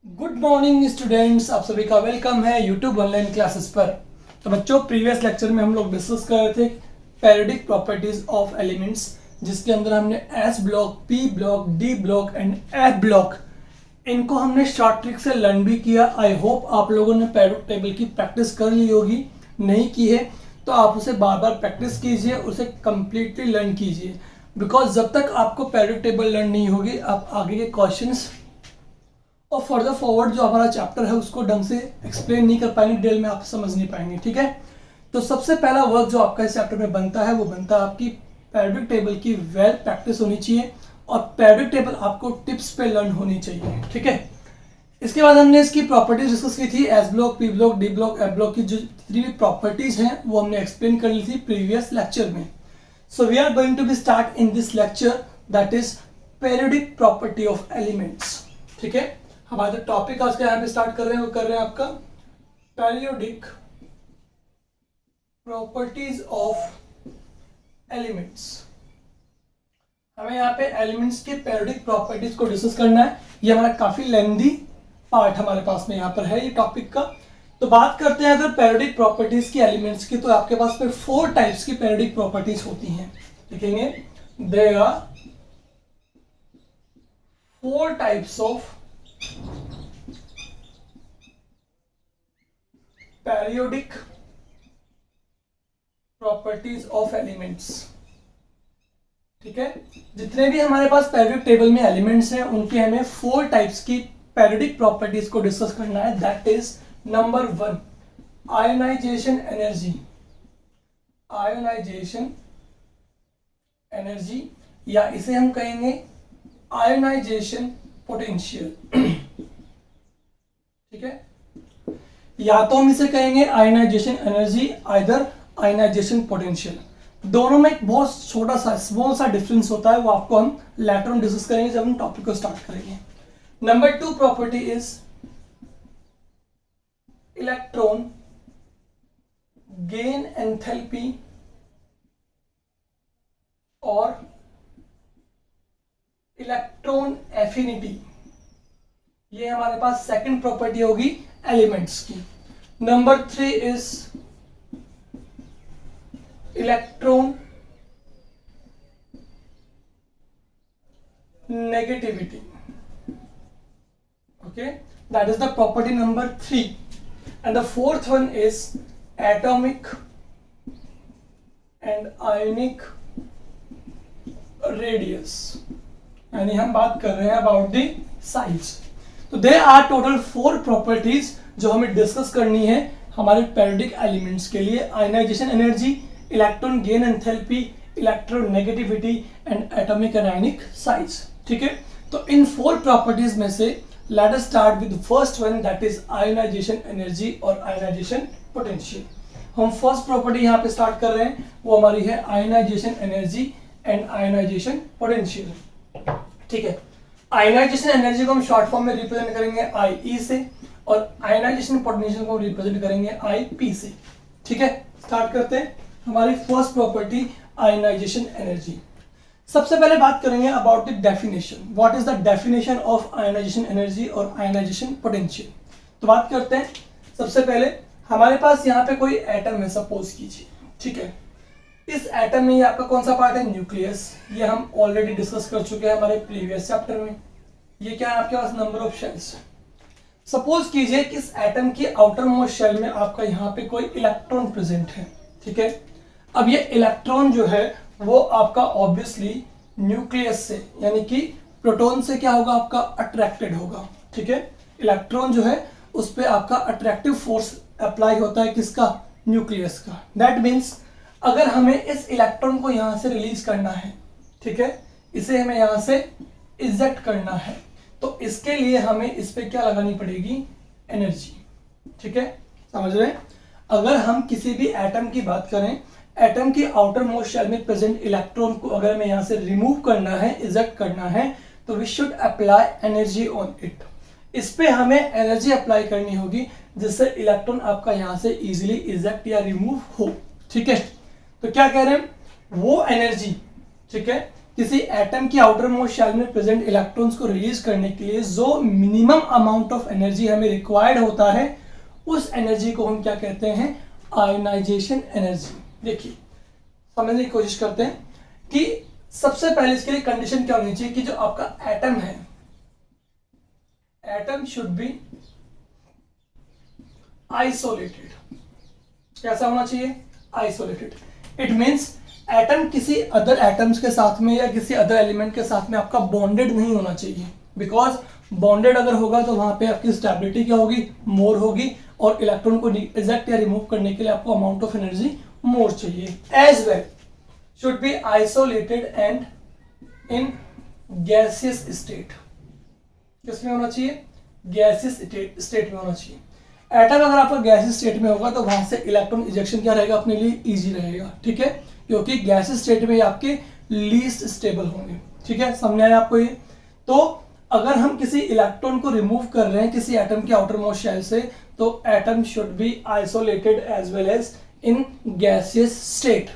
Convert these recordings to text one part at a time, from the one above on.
Good morning students, आप सभी का वेलकम है यूट्यूब ऑनलाइन क्लासेस पर। तो बच्चों, प्रीवियस लेक्चर में हम लोग डिस्कस कर रहे थे पेरियोडिक प्रॉपर्टीज ऑफ एलिमेंट्स, जिसके अंदर हमने S block, P block, D block and F block, इनको हमने शॉर्ट ट्रिक से लर्न भी किया। आई होप आप लोगों ने पेरियोडिक टेबल की प्रैक्टिस कर ली होगी। नहीं की है तो आप उसे बार बार प्रैक्टिस कीजिए, उसे कंप्लीटली लर्न कीजिए, बिकॉज जब तक आपको पेरियोडिक टेबल लर्न नहीं होगी आप आगे के क्वेश्चंस और फर्दर फॉरवर्ड जो हमारा चैप्टर है उसको ढंग से एक्सप्लेन नहीं कर पाएंगे, डिटेल में आप समझ नहीं पाएंगे। ठीक है, तो सबसे पहला वर्क जो आपका इस चैप्टर में बनता है वो बनता है आपकी पेरियोडिक टेबल की वेल प्रैक्टिस होनी चाहिए और पेरियोडिक टेबल आपको टिप्स पे लर्न होनी चाहिए। ठीक है, इसके बाद हमने इसकी प्रॉपर्टीज डिस्कस की थी। S block, P block, D block, F block की जो जितनी भी प्रॉपर्टीज हैं वो हमने एक्सप्लेन कर ली थी प्रीवियस लेक्चर में। So we are going to be start in this lecture, that is periodic property of elements. ठीक है, हमारा जो टॉपिक आज का यहाँ पे स्टार्ट कर रहे हैं वो कर रहे हैं आपका पेरियोडिक प्रॉपर्टीज ऑफ एलिमेंट्स। हमें यहाँ पे एलिमेंट्स के पेरियोडिक प्रॉपर्टीज को डिस्कस करना है। ये हमारा काफी लेंदी पार्ट हमारे पास में यहाँ पर है ये टॉपिक का। तो बात करते हैं अगर पेरियोडिक प्रॉपर्टीज की एलिमेंट्स की, तो आपके पास में 4 टाइप्स की पेरियोडिक प्रॉपर्टीज होती हैं। देखेंगे, there are 4 types of periodic properties of elements. ठीक है, जितने भी हमारे पास पेरियोडिक टेबल में एलिमेंट्स हैं उनके हमें 4 टाइप्स की पेरियोडिक प्रॉपर्टीज को डिस्कस करना है। That is number 1, ionisation energy. Ionisation energy, या इसे हम कहेंगे आयोनाइजेशन पोटेंशियल। ठीक है, या तो हम इसे कहेंगे ionisation energy, either ionisation potential. दोनों में एक बहुत छोटा सा स्मॉल सा डिफरेंस होता है, वो आपको हम लेटर ऑन डिस्कस करेंगे जब हम टॉपिक को स्टार्ट करेंगे। Number 2 property is electron gain enthalpy और इलेक्ट्रॉन एफिनिटी। ये हमारे पास सेकंड प्रॉपर्टी होगी एलिमेंट्स की। Number 3 is electron negativity. Okay, that is the property number 3 and the fourth one is atomic and ionic radius, यानी हम बात कर रहे हैं अबाउट द साइज। तो दे आर टोटल 4 प्रॉपर्टीज जो हमें डिस्कस करनी है हमारे पेरियोडिक एलिमेंट्स के लिए। Ionisation energy, electron gain enthalpy, electron negativity and atomic and ionic size. ठीक है, तो इन 4 प्रॉपर्टीज में से let us start with first one, that is ionisation energy और आयोनाइजेशन पोटेंशियल। हम फर्स्ट प्रॉपर्टी यहाँ पे स्टार्ट कर रहे हैं, वो हमारी है ionisation energy and ionisation potential. ठीक है, आयोनाइजेशन एनर्जी को हम शॉर्ट फॉर्म में रिप्रेजेंट करेंगे IE से और आयोनाइजेशन पोटेंशियल को रिप्रेजेंट करेंगे IP से। ठीक है, स्टार्ट करते हैं हमारी फर्स्ट प्रॉपर्टी आयोनाइजेशन एनर्जी। सबसे पहले बात करेंगे about the definition. What is the definition of ionisation energy और आयोनाइजेशन पोटेंशियल। तो बात करते हैं, सबसे पहले हमारे पास यहाँ पे कोई एटम है, सपोज कीजिए। ठीक है, इस एटम में ये आपका कौन सा पार्ट है, न्यूक्लियस। ये हम ऑलरेडी डिस्कस कर चुके हैं हमारे प्रीवियस चैप्टर में। ये क्या है आपके पास, नंबर ऑफ शेल्स। सपोज कीजिए कि इस एटम की आउटर मोस्ट शेल में आपका यहाँ पे कोई इलेक्ट्रॉन प्रेजेंट है। ठीक है, अब ये इलेक्ट्रॉन जो है वो आपका ऑब्वियसली न्यूक्लियस से यानी कि प्रोटॉन से क्या होगा, आपका अट्रैक्टेड होगा। ठीक है, इलेक्ट्रॉन जो है उस पर आपका अट्रैक्टिव फोर्स अप्लाई होता है, किसका, न्यूक्लियस का। दैट मीन्स अगर हमें इस इलेक्ट्रॉन को यहां से रिलीज करना है, ठीक है, इसे हमें यहां से इजेक्ट करना है, तो इसके लिए हमें इस पे क्या लगानी पड़ेगी, एनर्जी। ठीक है, समझ रहे हैं। अगर हम किसी भी एटम की बात करें, एटम की आउटर मोस्ट शेल में प्रेजेंट इलेक्ट्रॉन को अगर हमें यहां से रिमूव करना है, इजेक्ट करना है, तो we should apply energy on it. इस पे हमें एनर्जी अप्लाई करनी होगी जिससे इलेक्ट्रॉन आपका यहां से इजीली इजेक्ट या रिमूव हो। ठीक है, तो क्या कह रहे हैं, वो एनर्जी, ठीक है, किसी एटम की आउटर मोस्ट शेल में प्रेजेंट इलेक्ट्रॉन्स को रिलीज करने के लिए जो मिनिमम अमाउंट ऑफ एनर्जी हमें रिक्वायर्ड होता है, उस एनर्जी को हम क्या कहते हैं? Ionisation energy. देखिए समझने की कोशिश करते हैं कि सबसे पहले इसके लिए कंडीशन क्या होनी चाहिए कि जो आपका एटम है, एटम शुड बी आइसोलेटेड। कैसा होना चाहिए? आइसोलेटेड। इट मीन्स एटम किसी अदर एटम्स के साथ में या किसी अदर एलिमेंट के साथ में आपका बॉन्डेड नहीं होना चाहिए, बिकॉज बॉन्डेड अगर होगा तो वहां पे आपकी स्टेबिलिटी क्या होगी? मोर होगी, और इलेक्ट्रॉन को इजेक्ट या रिमूव करने के लिए आपको अमाउंट ऑफ एनर्जी मोर चाहिए। As well should be isolated and in gaseous state. किसमें होना चाहिए? गैसियस स्टेट में होना चाहिए। एटम अगर आपका गैसियस स्टेट में होगा तो वहां से इलेक्ट्रॉन इजेक्शन क्या रहेगा? अपने लिए इजी रहेगा, ठीक है, क्योंकि गैसियस स्टेट में आपके लीस्ट स्टेबल होंगे। ठीक है, समझ आया आपको ये? तो अगर हम किसी इलेक्ट्रॉन को रिमूव कर रहे हैं किसी एटम के आउटर मोस्ट शेल से, तो atom should be isolated as well as in gaseous state.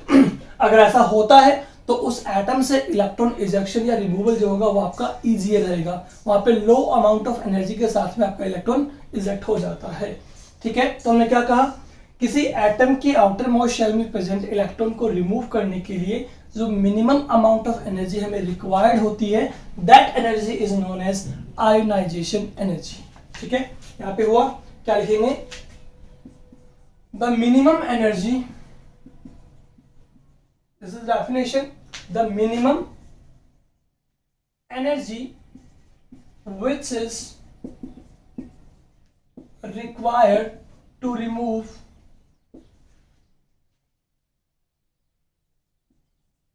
अगर ऐसा होता है तो उस एटम से इलेक्ट्रॉन इजेक्शन या रिमूवल जो होगा वो आपका इजियर रहेगा। वहां पे लो अमाउंट ऑफ एनर्जी के साथ में आपका इलेक्ट्रॉन इजेक्ट हो जाता है। ठीक है, तो हमने क्या कहा? किसी एटम की आउटर मोस्ट शेल में प्रेजेंट इलेक्ट्रॉन को रिमूव करने के लिए जो मिनिमम अमाउंट ऑफ एनर्जी हमें रिक्वायर्ड होती है, that energy is known as ionisation energy. ठीक है, यहां पे हुआ क्या लिखेंगे? The minimum energy, this is definition, the minimum energy which is required to remove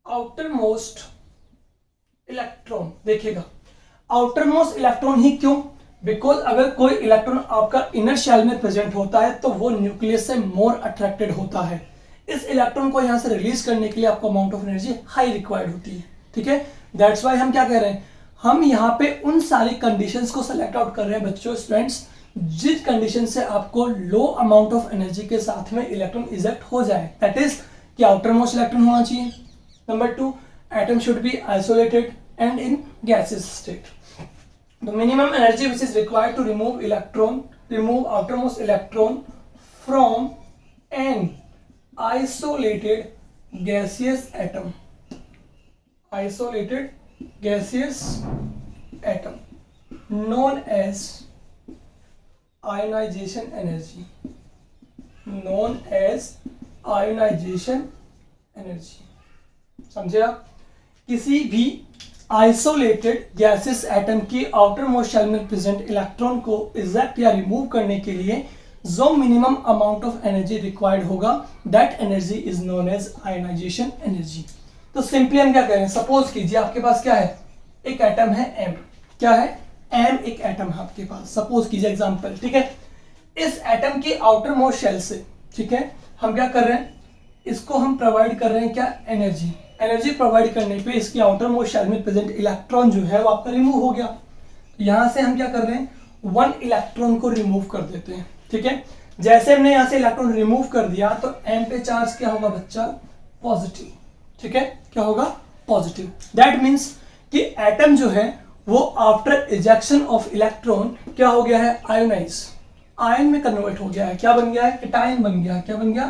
outermost electron. देखिएगा, आउटरमोस्ट इलेक्ट्रॉन ही क्यों? बिकॉज अगर कोई इलेक्ट्रॉन आपका इनर शेल में प्रेजेंट होता है तो वो न्यूक्लियस से मोर अट्रैक्टेड होता है। इस इलेक्ट्रॉन को यहां से रिलीज करने के लिए आपको amount of energy high required होती है। ठीक है, दैट्स वाई हम क्या कह रहे हैं? हम यहाँ पे उन सारी कंडीशंस को सेलेक्ट आउट कर रहे हैं बच्चों, स्टूडेंट्स, जिस कंडीशन से आपको लो अमाउंट ऑफ एनर्जी के साथ में इलेक्ट्रॉन इजेक्ट हो जाए। दैट इज कि आउटर मोस्ट इलेक्ट्रॉन होना चाहिए। Number 2, atom should be isolated and in gaseous state. The minimum energy which is required to remove outermost electron from an isolated gaseous atom, known as ionization energy, समझे आप? किसी भी isolated gases atom की outer most shell में present electron को eject या remove करने के लिए जो minimum amount of energy required होगा, that energy is known as ionisation energy. तो सिंपली हम क्या करें? सपोज कीजिए आपके पास क्या है? एक एटम है M। क्या है? M एक एटम है आपके पास। सपोज कीजिए एग्जांपल, ठीक है, इस एटम की आउटर मोस्ट शेल से, ठीक है, हम क्या कर रहे हैं? इसको हम प्रोवाइड कर रहे हैं क्या? एनर्जी। एनर्जी प्रोवाइड करने पे इसकी आउटर मोस्ट शेल में प्रेजेंट इलेक्ट्रॉन जो है वो आपका रिमूव हो गया। यहां से हम क्या कर रहे हैं? 1 इलेक्ट्रॉन को रिमूव कर देते हैं। ठीक है, जैसे हमने यहां से इलेक्ट्रॉन रिमूव कर दिया तो M पे चार्ज क्या होगा बच्चा? पॉजिटिव। ठीक है, क्या होगा? पॉजिटिव। दैट मीन्स कि एटम जो है वो आफ्टर इजेक्शन ऑफ इलेक्ट्रॉन क्या हो गया है? आयोनाइज, आयन में कन्वर्ट हो गया है। क्या बन गया है? केटायन बन गया। क्या बन गया?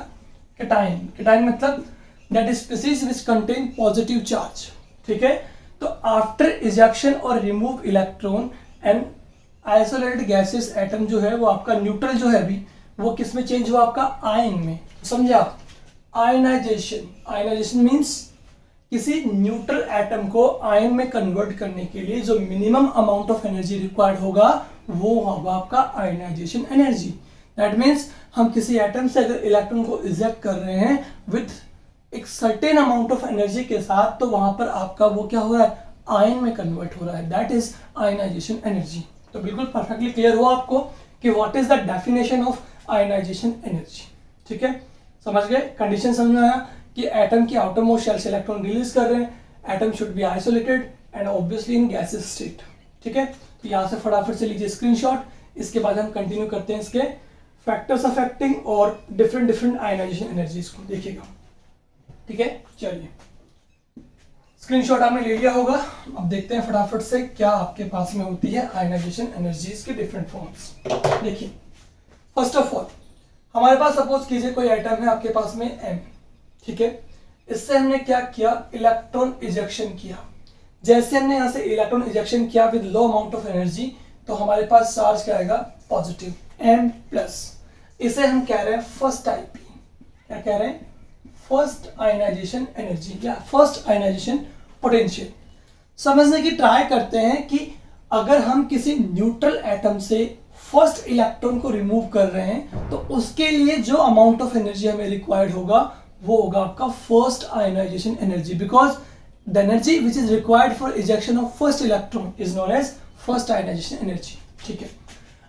केटायन। केटायन मतलब that is species which contain positive charge. ठीक है, तो आफ्टर इजेक्शन और remove electron and isolated gases atom जो है वो आपका न्यूट्रल जो है अभी वो किस में चेंज हुआ? आपका आयन में। समझे आप? आयनाइजेशन मीन्स किसी न्यूट्रल एटम को आयन में कन्वर्ट करने के लिए जो minimum amount of energy required होगा वो होगा आपका आयनाइजेशन एनर्जी। दैट मीन्स हम किसी एटम से अगर इलेक्ट्रॉन को इजेक्ट कर रहे हैं विथ एक सर्टेन अमाउंट ऑफ एनर्जी के साथ, तो वहां पर आपका वो क्या हो रहा है? आयन में कन्वर्ट हो रहा है। That is ionization energy. तो बिल्कुल परफेक्टली क्लियर हुआ आपको कि what is the definition of ionization energy. ठीक है, समझ गए? कंडीशन समझ में आया कि एटम की आउटर मोस्ट शेल से इलेक्ट्रॉन रिलीज कर रहे हैं, atom should be isolated and obviously in gases state. ठीक है, तो यहां से फटाफट से लीजिए स्क्रीनशॉट। इसके बाद हम कंटिन्यू करते हैं इसके फैक्टर्स अफेक्टिंग और डिफरेंट आयनाइजेशन एनर्जीज को। देखिएगा, ठीक है, चलिए स्क्रीनशॉट आपने ले लिया होगा। अब देखते हैं फटाफट से क्या आपके पास में होती है आयनाइजेशन एनर्जीज के डिफरेंट फॉर्म्स। देखिए, फर्स्ट ऑफ ऑल हमारे पास सपोज कीजिए कोई आइटम है आपके पास में M, ठीक है। इससे हमने क्या किया, इलेक्ट्रॉन इजेक्शन किया। जैसे हमने यहां से इलेक्ट्रॉन इजेक्शन किया with low amount of energy, तो हमारे पास चार्ज क्या आएगा, पॉजिटिव M प्लस। इसे हम कह रहे हैं फर्स्ट IP। क्या कह रहे हैं, फर्स्ट आयनाइजेशन एनर्जी या फर्स्ट आयनाइजेशन पोटेंशियल। समझने की ट्राई करते हैं कि अगर हम किसी न्यूट्रल एटम से फर्स्ट इलेक्ट्रॉन को रिमूव कर रहे हैं तो उसके लिए जो अमाउंट ऑफ एनर्जी हमें रिक्वायर्ड होगा वो होगा आपका first ionization energy, because the energy which is required for ejection of first electron is known as first ionization energy, ठीक है।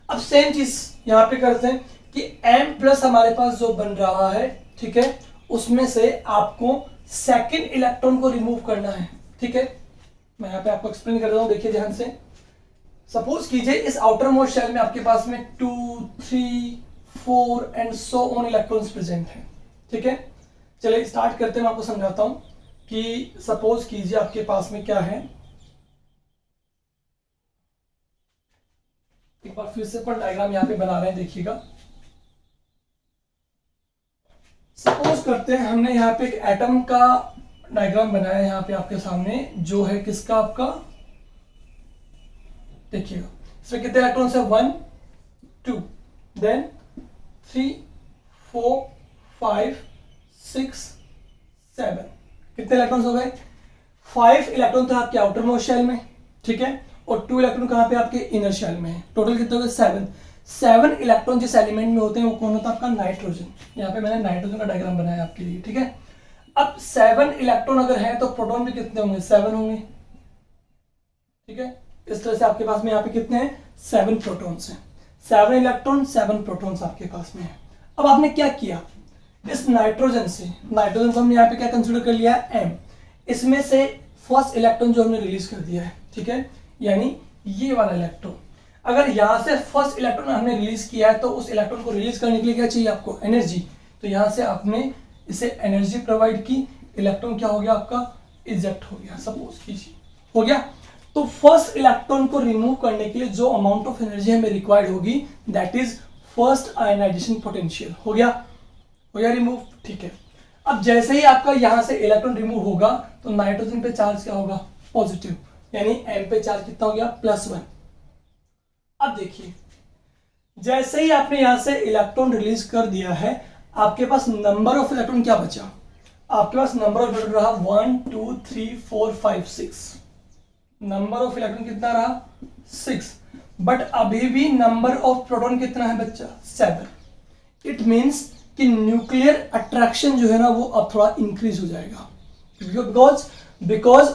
अब सेम चीज यहां पे करते हैं कि M प्लस हमारे पास जो बन रहा है, ठीक है, उसमें से आपको सेकेंड इलेक्ट्रॉन को रिमूव करना है, ठीक है। मैं यहाँ पे आपको एक्सप्लेन कर रहा हूँ, देखिए ध्यान से। सपोज कीजिए इस आउटर मोस्ट शेल में आपके पास में 2, 3, 4 and so on electrons present हैं, ठीक है। चलिए स्टार्ट करते हैं, मैं आपको समझाता हूँ कि सपोज कीजिए आपके पास में क्या है। एक बार फिर से अपन डायग्राम यहाँ पे बना रहे हैं, देखिएगा। सपोज करते हैं हमने यहाँ पे एक एटम का डायग्राम बनाया है यहाँ पे आपके सामने, जो है किसका, आपका, देखिएगा इसमें कितने इलेक्ट्रॉन्स है, 1, 2, देन 3, 4, 5, 6, 7। कितने इलेक्ट्रॉन्स हो गए, 5 इलेक्ट्रॉन तो आपके आउटर मोस्ट शेल में, ठीक है, और 2 इलेक्ट्रॉन कहाँ पे आपके इनर शेल में है। टोटल कितने हो गए, 7 इलेक्ट्रॉन जिस एलिमेंट में होते हैं वो कौन होता है, आपका नाइट्रोजन। यहाँ पे मैंने नाइट्रोजन का डायग्राम बनाया आपके लिए, ठीक है। अब 7 इलेक्ट्रॉन अगर है तो प्रोटॉन भी कितने होंगे, 7 होंगे, ठीक है। इस तरह से आपके पास में यहाँ पे कितने हैं, 7 प्रोटॉन्स हैं। 7 इलेक्ट्रॉन 7 प्रोटॉन्स आपके पास में है। अब आपने क्या किया, इस नाइट्रोजन से, नाइट्रोजन को हमने यहाँ पे क्या कंसीडर कर लिया है, M। इसमें से फर्स्ट इलेक्ट्रॉन जो हमने रिलीज कर दिया है, ठीक है, यानी ये वाला इलेक्ट्रॉन। अगर यहाँ से फर्स्ट इलेक्ट्रॉन हमने रिलीज किया है तो उस इलेक्ट्रॉन को रिलीज करने के लिए क्या चाहिए आपको, एनर्जी। तो यहाँ से आपने इसे एनर्जी प्रोवाइड की, इलेक्ट्रॉन क्या हो गया आपका, इजेक्ट हो गया, सपोज कीजिए, हो गया। तो फर्स्ट इलेक्ट्रॉन को रिमूव करने के लिए जो अमाउंट ऑफ एनर्जी हमें रिक्वायर्ड होगी, that is first ionization potential. हो गया रिमूव, ठीक है। अब जैसे ही आपका यहां से इलेक्ट्रॉन रिमूव होगा तो नाइट्रोजन पे चार्ज क्या होगा, पॉजिटिव, यानी M पे चार्ज कितना हो गया, +1। अब देखिए, जैसे ही आपने यहां से इलेक्ट्रॉन रिलीज कर दिया है, आपके पास नंबर ऑफ इलेक्ट्रॉन क्या बचा, आपके पास नंबर ऑफ इलेक्ट्रॉन रहा 1, 2, 3, 4, 5, 6। नंबर ऑफ इलेक्ट्रॉन कितना रहा, 6। बट अभी भी नंबर ऑफ प्रोटॉन कितना है बच्चा, 7। इट मींस कि न्यूक्लियर अट्रैक्शन जो है ना वो अब थोड़ा इंक्रीज हो जाएगा, because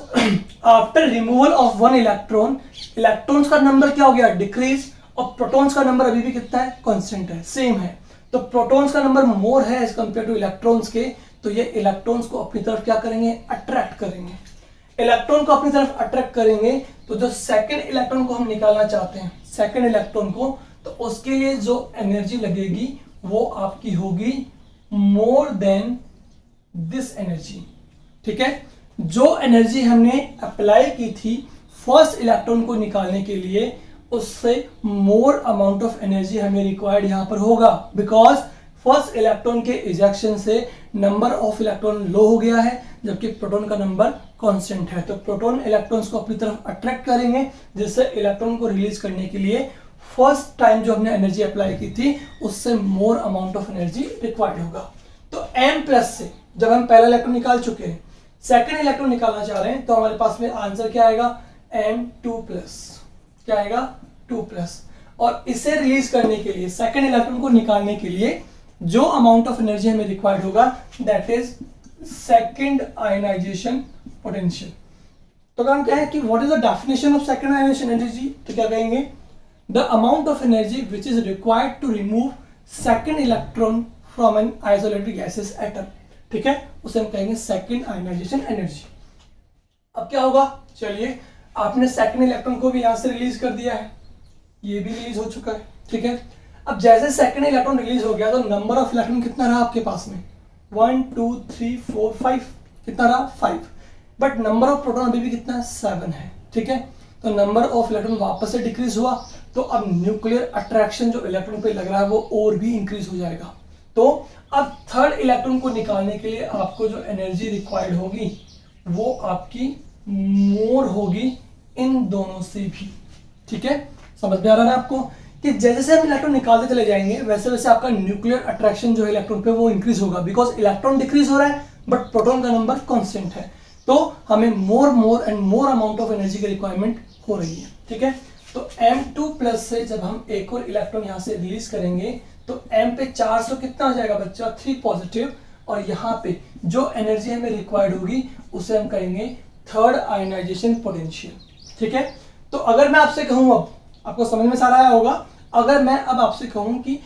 after removal of 1 electron, electrons का नंबर क्या हो गया, डिक्रीज, और प्रोटॉन्स का नंबर अभी भी कितना है, कांस्टेंट है, सेम है। तो प्रोटॉन्स का नंबर मोर है एज कंपेयर टू इलेक्ट्रॉन्स के, तो ये इलेक्ट्रॉन्स को अपनी तरफ क्या करेंगे, अट्रैक्ट करेंगे। इलेक्ट्रॉन को अपनी तरफ अट्रैक्ट करेंगे तो जो सेकंड इलेक्ट्रॉन को हम निकालना चाहते हैं, सेकंड इलेक्ट्रॉन को, तो उसके लिए जो एनर्जी लगेगी वो आपकी होगी मोर देन दिस एनर्जी, ठीक है। जो एनर्जी हमने अप्लाई की थी फर्स्ट इलेक्ट्रॉन को निकालने के लिए, उससे मोर अमाउंट ऑफ एनर्जी हमें रिक्वायर्ड यहां पर होगा, बिकॉज फर्स्ट इलेक्ट्रॉन के इजेक्शन से नंबर ऑफ इलेक्ट्रॉन लो हो गया है, जबकि प्रोटॉन का नंबर कांस्टेंट है। तो प्रोटॉन इलेक्ट्रॉन्स को अपनी तरफ अट्रैक्ट करेंगे, जिससे इलेक्ट्रॉन को रिलीज करने के लिए फर्स्ट टाइम जो हमने एनर्जी अप्लाई की थी उससे more amount of energy required होगा। तो M प्लस से जब हम पहला इलेक्ट्रॉन निकाल चुके हैं, सेकेंड इलेक्ट्रॉन निकालना चाह रहे हैं, तो हमारे पास में आंसर क्या आएगा, M2 प्लस। क्या आएगा, 2 प्लस। और इसे रिलीज करने के लिए, सेकेंड इलेक्ट्रॉन को निकालने के लिए जो अमाउंट ऑफ एनर्जी हमें रिक्वायर्ड होगा, that is second ionization potential. तो अगर हम कहें कि what is the definition of second ionization energy, तो क्या कहेंगे, the amount of energy which is required to remove second electron from an isolated gases atom, ठीक है, उसे हम कहेंगे सेकेंड आयनाइजेशन एनर्जी। अब क्या होगा, चलिए, आपने सेकेंड इलेक्ट्रॉन को भी यहां से रिलीज कर दिया है, ये भी रिलीज हो चुका है, ठीक है। अब जैसे सेकेंड इलेक्ट्रॉन रिलीज हो गया तो नंबर ऑफ इलेक्ट्रॉन कितना रहा आपके पास में, 1, 2, 3, 4, 5, कितना रहा, 5। बट नंबर ऑफ प्रोटॉन अभी भी कितना है, 7 है, ठीक है। तो नंबर ऑफ इलेक्ट्रॉन वापस से डिक्रीज हुआ, तो अब न्यूक्लियर अट्रैक्शन जो इलेक्ट्रॉन पे लग रहा है वो और भी इंक्रीज हो जाएगा। तो अब थर्ड इलेक्ट्रॉन को निकालने के लिए आपको जो एनर्जी रिक्वायर्ड होगी वो आपकी मोर होगी इन दोनों से भी, ठीक है। समझ में आ रहा है आपको कि जैसे जैसे हम इलेक्ट्रॉन निकालते चले जाएंगे वैसे वैसे आपका न्यूक्लियर अट्रैक्शन जो है इलेक्ट्रॉन पे वो इंक्रीज होगा, बिकॉज इलेक्ट्रॉन डिक्रीज हो रहा है बट प्रोटॉन का नंबर कांस्टेंट है। तो हमें more and more amount of energy की रिक्वायरमेंट हो रही है, ठीक है। तो M2+ से जब हम एक और इलेक्ट्रॉन यहाँ से रिलीज करेंगे तो M पे 400 कितना हो जाएगा बच्चा, 3 पॉजिटिव, और यहाँ पे जो एनर्जी हमें रिक्वायर्ड होगी उसे हम कहेंगे थर्ड आयनाइजेशन पोटेंशियल, ठीक है। तो अगर मैं आपसे कहूँ, अब आपको समझ में सारा आया होगा, अगर मैं अब आपसे कहूँ कि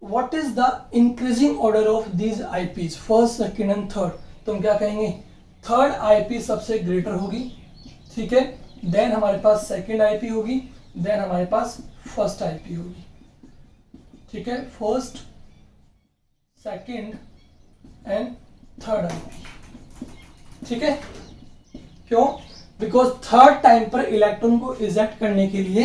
what is the increasing order of these IPs, first second and third, तो हम क्या कहेंगे, थर्ड आईपी सबसे ग्रेटर होगी, ठीक है, देन हमारे पास सेकेंड आईपी होगी, देन हमारे पास फर्स्ट आईपी होगी, ठीक है, first second and third IP, ठीक है। क्यों, बिकॉज थर्ड टाइम पर इलेक्ट्रॉन को इजेक्ट करने के लिए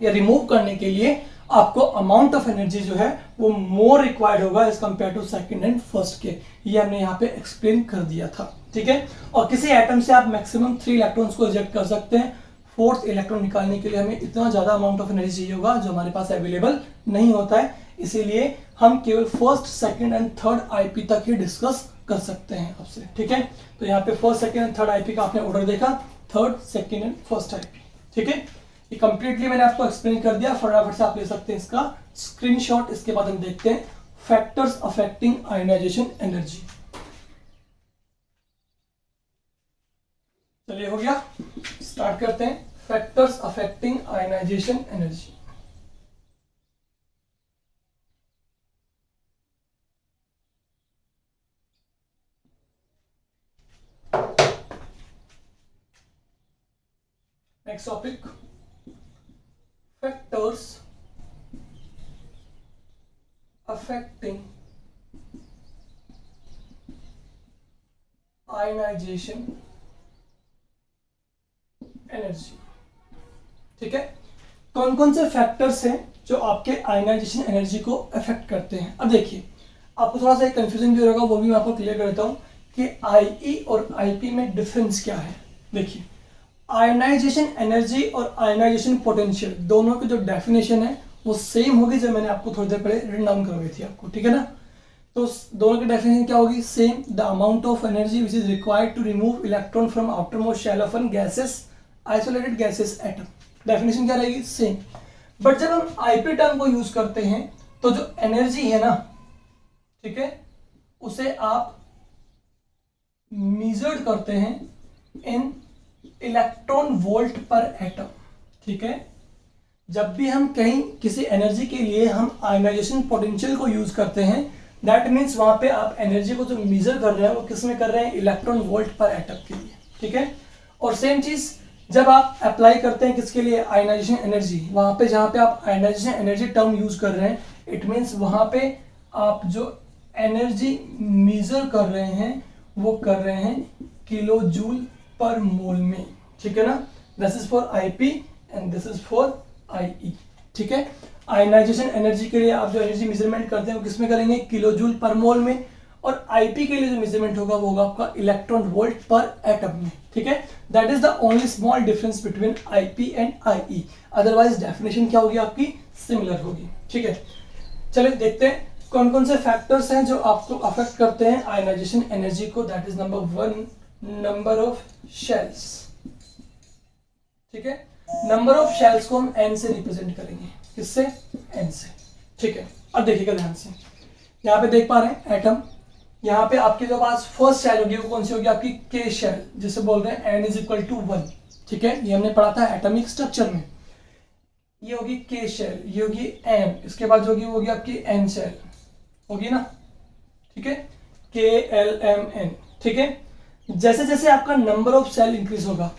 या रिमूव करने के लिए आपको अमाउंट ऑफ एनर्जी जो है वो मोर रिक्वायर्ड होगा as compare to second and first के, ये हमने यहाँ पे एक्सप्लेन कर दिया था, ठीक है। और किसी एटम से आप मैक्सिमम 3 इलेक्ट्रॉन्स को इजेक्ट कर सकते हैं, फोर्थ इलेक्ट्रॉन निकालने के लिए हमें इतना ज्यादा अमाउंट ऑफ एनर्जी चाहिए होगा जो हमारे पास अवेलेबल नहीं होता है, इसीलिए हम केवल first second and third IP तक ही डिस्कस कर सकते हैं आपसे, ठीक है। तो यहाँ पे first second and third IP का आपने ऑर्डर देखा, third second and first IP, ठीक है। ये कंप्लीटली मैंने आपको एक्सप्लेन कर दिया, फटाफट से आप ले सकते हैं इसका स्क्रीनशॉट। इसके बाद हम देखते हैं फैक्टर्स अफेक्टिंग आयनाइजेशन एनर्जी। चलिए हो गया, स्टार्ट करते हैं factors affecting ionization energy. Next topic, factors affecting ionization energy, ठीक है। कौन कौन से फैक्टर्स हैं जो आपके आयनाइजेशन एनर्जी को अफेक्ट करते हैं। अब देखिए, आपको थोड़ा सा कंफ्यूजन भी होगा, वो भी मैं आपको क्लियर कर देता हूं कि आईई और आईपी में डिफरेंस क्या है। देखिए, आयनाइजेशन एनर्जी और आयनाइजेशन पोटेंशियल दोनों की जो डेफिनेशन है वो सेम होगी जो मैंने आपको थोड़ी देर पहले रिटन डाउन करवाई थी आपको, ठीक है ना। तो दोनों की डेफिनेशन क्या होगी, same, the amount of energy which is required to remove electron from outermost shell of an gases isolated gases atom, definition क्या रहेगी, सेम। बट जब हम आईपी टर्म को यूज करते हैं तो जो एनर्जी है ना, ठीक है, उसे आप मेजर्ड करते हैं इन इलेक्ट्रॉन वोल्ट पर एटम, ठीक है। जब भी हम कहीं किसी एनर्जी के लिए हम आयनाइजेशन पोटेंशियल को यूज करते हैं, दैट मीन्स वहां पे आप एनर्जी को जो मेजर कर रहे हैं वो किस में कर रहे हैं, इलेक्ट्रॉन वोल्ट पर एटम के लिए, ठीक है। और सेम चीज जब आप अप्लाई करते हैं किसके लिए, आयनाइजेशन एनर्जी, वहां पे जहां पे आप आयनाइजेशन एनर्जी टर्म यूज कर रहे हैं, इट मीन्स वहां पे आप जो एनर्जी मेजर कर रहे हैं वो कर रहे हैं किलो जूल पर मोल में, ठीक है ना। This is for IP and this is for IE, ठीक है। आयनाइजेशन एनर्जी के लिए आप जो एनर्जी मेजरमेंट करते हैं वो किसमें करेंगे, किलो जूल पर मोल में, और आईपी के लिए जो मेजरमेंट होगा वो होगा आपका इलेक्ट्रॉन वोल्ट पर एटम में, ठीक है। That is the only small difference between IP and IE, otherwise definition क्या होगी आपकी, सिमिलर होगी, ठीक है। चलिए देखते हैं कौन कौन से फैक्टर्स हैं जो आपको अफेक्ट करते हैं आयनाइजेशन एनर्जी को। That is number 1, number of shells, ठीक है। नंबर ऑफ शेल्स को हम n से रिप्रेजेंट करेंगे, किससे, n से, ठीक है। अब देखिएगा ध्यान से, यहाँ पे देख पा रहे हैं एटम, यहाँ पे आपके जो पास फर्स्ट शेल होगी वो कौन सी होगी आपकी, k शेल, जिसे बोल रहे हैं n इज इक्वल टू 1, ठीक है। ये हमने पढ़ा था एटॉमिक स्ट्रक्चर में। ये होगी k शेल, ये होगी m, इसके बाद जो होगी वो होगी आपकी n शेल होगी ना, ठीक है, KLMN, ठीक है। जैसे जैसे आपका नंबर ऑफ सेल इंक्रीज होगा,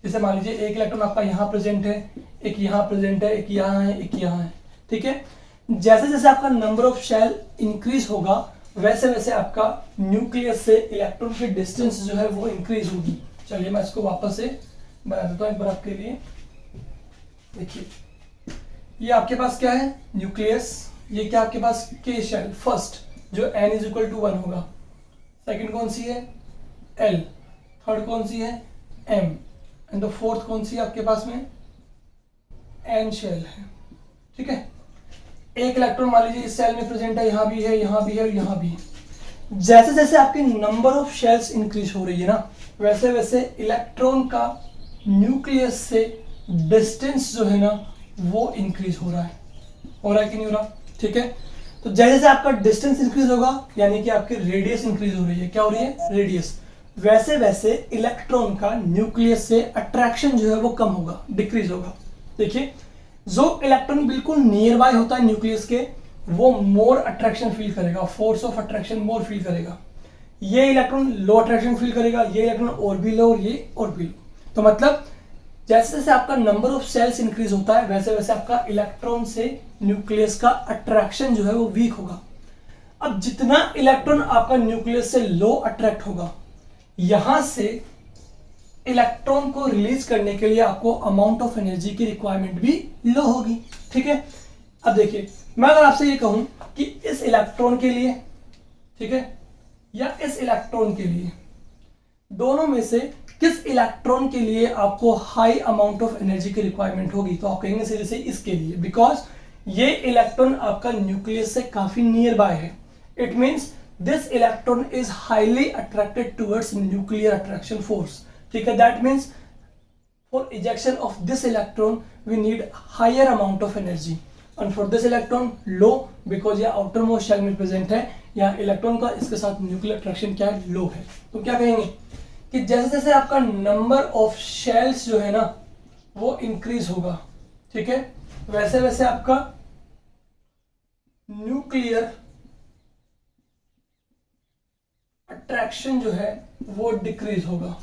जैसे मान लीजिए एक इलेक्ट्रॉन आपका यहाँ प्रेजेंट है, एक यहाँ प्रेजेंट है, एक यहाँ है, एक यहाँ है, ठीक है। जैसे जैसे आपका नंबर ऑफ सेल इंक्रीज होगा वैसे वैसे आपका न्यूक्लियस से इलेक्ट्रॉन की डिस्टेंस जो है वो इंक्रीज होगी। चलिए मैं इसको वापस से बना देता हूँ एक बार आपके लिए। देखिए ये आपके पास क्या है, न्यूक्लियस, ये क्या आपके पास के शेल फर्स्ट जो n इज इक्वल टू 1 होगा, सेकंड कौन सी है l, थर्ड कौन सी है m, एंड द फोर्थ कौन सी है आपके पास में n शेल है। ठीक है, एक इलेक्ट्रॉन मान लीजिए इस सेल में प्रेजेंट है, यहाँ भी है, यहाँ भी है, यहाँ भी है। जैसे जैसे आपकी नंबर ऑफ शेल्स इंक्रीज हो रही है ना, वैसे वैसे इलेक्ट्रॉन का न्यूक्लियस से डिस्टेंस जो है ना वो इंक्रीज हो रहा है कि नहीं हो रहा। ठीक है, तो जैसे जैसे आपका डिस्टेंस इंक्रीज होगा यानी कि आपकी रेडियस इंक्रीज हो रही है। क्या हो रही है, रेडियस। वैसे वैसे इलेक्ट्रॉन का न्यूक्लियस से अट्रैक्शन जो है वो कम होगा, डिक्रीज होगा। देखिए जो इलेक्ट्रॉन बिल्कुल नियर बाय होता है न्यूक्लियस के, वो मोर अट्रैक्शन फील करेगा, force of attraction more feel करेगा। ये इलेक्ट्रॉन लो अट्रैक्शन फील करेगा, ये इलेक्ट्रॉन और भी लो और ये और भी लो। तो मतलब जैसे जैसे आपका नंबर ऑफ सेल्स इंक्रीज होता है वैसे वैसे आपका इलेक्ट्रॉन से न्यूक्लियस का अट्रैक्शन जो है वो वीक होगा। अब जितना इलेक्ट्रॉन आपका न्यूक्लियस से लो अट्रैक्ट होगा, यहां से इलेक्ट्रॉन को रिलीज करने के लिए आपको अमाउंट ऑफ एनर्जी की रिक्वायरमेंट भी लो होगी। ठीक है, अब देखिए मैं अगर आपसे ये कहूं कि इस इलेक्ट्रॉन के लिए, ठीक है, या इस इलेक्ट्रॉन के लिए, दोनों में से किस इलेक्ट्रॉन के लिए आपको हाई अमाउंट ऑफ एनर्जी की रिक्वायरमेंट होगी, तो आप कहेंगे सीधे से इसके लिए, बिकॉज ये इलेक्ट्रॉन आपका न्यूक्लियस से काफी नियर बाय है। It means this electron is highly attracted towards nuclear attraction force. ठीक है, that means for ejection of this electron we need higher amount of energy, and for this electron low, because ये outer most shell में present है, या electron का इसके साथ nuclear attraction क्या है, लो है। तो क्या कहेंगे कि जैसे जैसे आपका नंबर ऑफ शेल्स जो है ना वो इंक्रीज होगा, ठीक है, वैसे वैसे आपका न्यूक्लियर अट्रैक्शन जो है वो डिक्रीज होगा।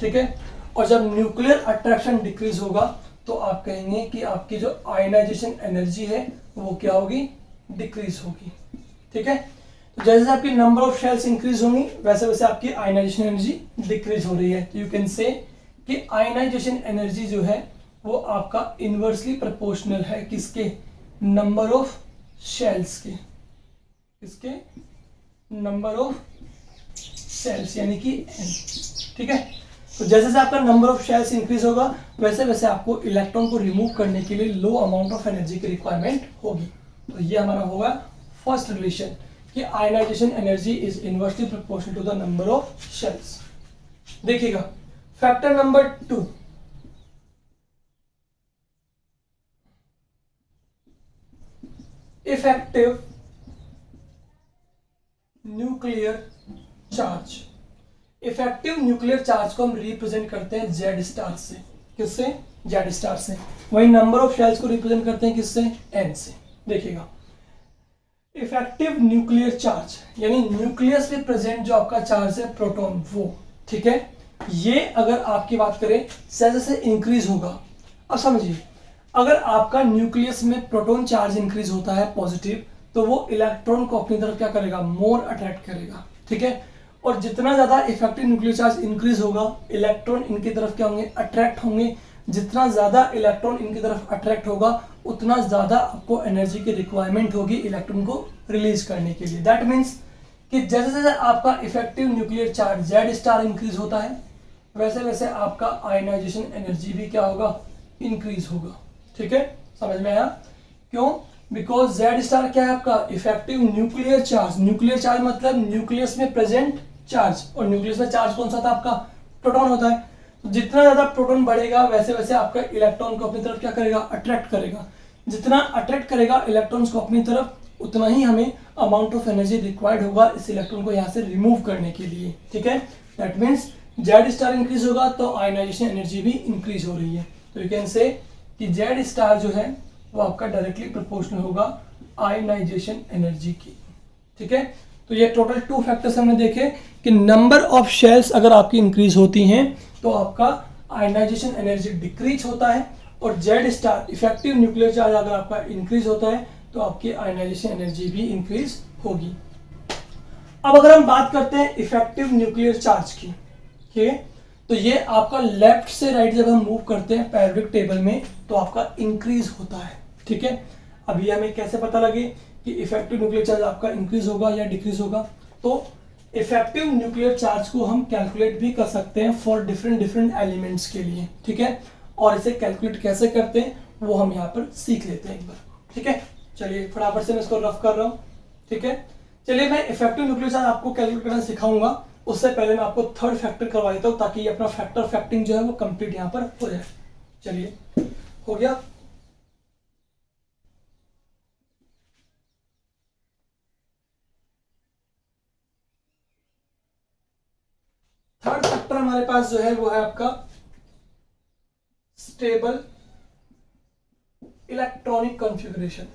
ठीक है, और जब न्यूक्लियर अट्रैक्शन डिक्रीज होगा तो आप कहेंगे कि आपकी जो आयनाइजेशन एनर्जी है वो क्या होगी, डिक्रीज होगी। ठीक है, तो जैसे आपकी नंबर ऑफ शेल्स इंक्रीज होंगी वैसे वैसे आपकी आयनाइजेशन एनर्जी डिक्रीज हो रही है। तो यू कैन से कि आयनाइजेशन एनर्जी जो है वो आपका इनवर्सली प्रोपोर्शनल है किसके, नंबर ऑफ शेल्स के, किसके, नंबर ऑफ शेल्स यानी कि n। ठीक है, तो जैसे जैसे आपका नंबर ऑफ शेल्स इंक्रीज होगा वैसे वैसे आपको इलेक्ट्रॉन को रिमूव करने के लिए लो अमाउंट ऑफ एनर्जी की रिक्वायरमेंट होगी। तो ये हमारा होगा फर्स्ट रिलेशन कि ionisation energy is inversely proportional to the number of shells. देखिएगा factor number 2, effective nuclear charge. Effective nuclear charge को हम रिप्रेजेंट करते हैं जेड स्टार से, किससे, जेड स्टार से। वही नंबर ऑफ शेल्स को रिप्रेजेंट करते हैं किससे, एन से। देखिएगा इफेक्टिव न्यूक्लियर चार्ज यानी न्यूक्लियस में प्रेजेंट जो आपका चार्ज है प्रोटॉन वो, ठीक है, ये अगर आपकी बात करें जैसे जैसे इंक्रीज होगा, अब समझिए अगर आपका न्यूक्लियस में प्रोटॉन चार्ज इंक्रीज होता है पॉजिटिव, तो वो इलेक्ट्रॉन को अपनी तरफ क्या करेगा, मोर अट्रैक्ट करेगा। ठीक है, और जितना ज्यादा इफेक्टिव न्यूक्लियर चार्ज इंक्रीज होगा इलेक्ट्रॉन इनकी तरफ क्या होंगे, अट्रैक्ट होंगे। जितना ज्यादा इलेक्ट्रॉन इनकी तरफ अट्रैक्ट होगा उतना ज्यादा आपको एनर्जी की रिक्वायरमेंट होगी इलेक्ट्रॉन को रिलीज करने के लिए। दैट मीन्स कि जैसे जैसे आपका effective nuclear charge Z star increase होता है वैसे वैसे आपका आयनाइजेशन एनर्जी भी क्या होगा, इंक्रीज होगा। ठीक है, समझ में आया क्यों, बिकॉज जेड स्टार क्या है आपका effective nuclear charge. Nuclear charge मतलब न्यूक्लियस में प्रेजेंट चार्ज, और न्यूक्लियस में चार्ज कौन सा था आपका, प्रोटॉन होता है। तो जितना ज्यादा प्रोटॉन बढ़ेगा वैसे वैसे आपका इलेक्ट्रॉन को अपनी तरफ क्या करेगा, अट्रैक्ट करेगा। जितना अट्रैक्ट करेगा इलेक्ट्रॉन्स को अपनी तरफ उतना ही हमें अमाउंट ऑफ एनर्जी रिक्वायर्ड होगा इस इलेक्ट्रॉन को यहाँ से रिमूव करने के लिए। ठीक है, that means Z star increase होगा तो आयनाइजेशन एनर्जी भी इंक्रीज हो रही है। तो यू कैन से कि जेड स्टार जो है वो आपका डायरेक्टली प्रोपोर्शनल होगा आयनाइजेशन एनर्जी की। ठीक है, तो ये टोटल 2 फैक्टर्स हमने देखे कि नंबर ऑफ शेल्स अगर आपकी इंक्रीज होती हैं तो आपका आयनाइजेशन एनर्जी डिक्रीज होता है, और Z star effective nuclear charge अगर आपका इंक्रीज होता है तो आपकी आयनाइजेशन एनर्जी भी इंक्रीज होगी। अब अगर हम बात करते हैं इफेक्टिव न्यूक्लियर चार्ज की, ठीक है, तो ये आपका लेफ्ट से राइट जब हम मूव करते हैं पीरियोडिक टेबल में तो आपका इंक्रीज होता है, ठीक है। अब ये हमें कैसे पता लगे कि इफेक्टिव न्यूक्लियर चार्ज आपका इंक्रीज होगा या डिक्रीज होगा? तो इफेक्टिव न्यूक्लियर चार्ज को हम कैलकुलेट भी कर सकते हैं फॉर डिफरेंट एलिमेंट्स के लिए, ठीक है। और इसे कैलकुलेट कैसे करते हैं वो हम यहाँ पर सीख लेते हैं एक बार, ठीक है। चलिए फटाफट से मैं इसको रफ कर रहा हूँ, ठीक है। चलिए मैं इफेक्टिव न्यूक्लियर चार्ज आपको कैलकुलेट करना सिखाऊंगा, उससे पहले मैं आपको थर्ड फैक्टर करवा देता हूँ ताकि अपना फैक्टर फैक्टिंग जो है वो कंप्लीट यहाँ पर हो जाए। चलिए हो गया। थर्ड फैक्टर हमारे पास जो है वो है आपका स्टेबल इलेक्ट्रॉनिक कॉन्फ़िगरेशन,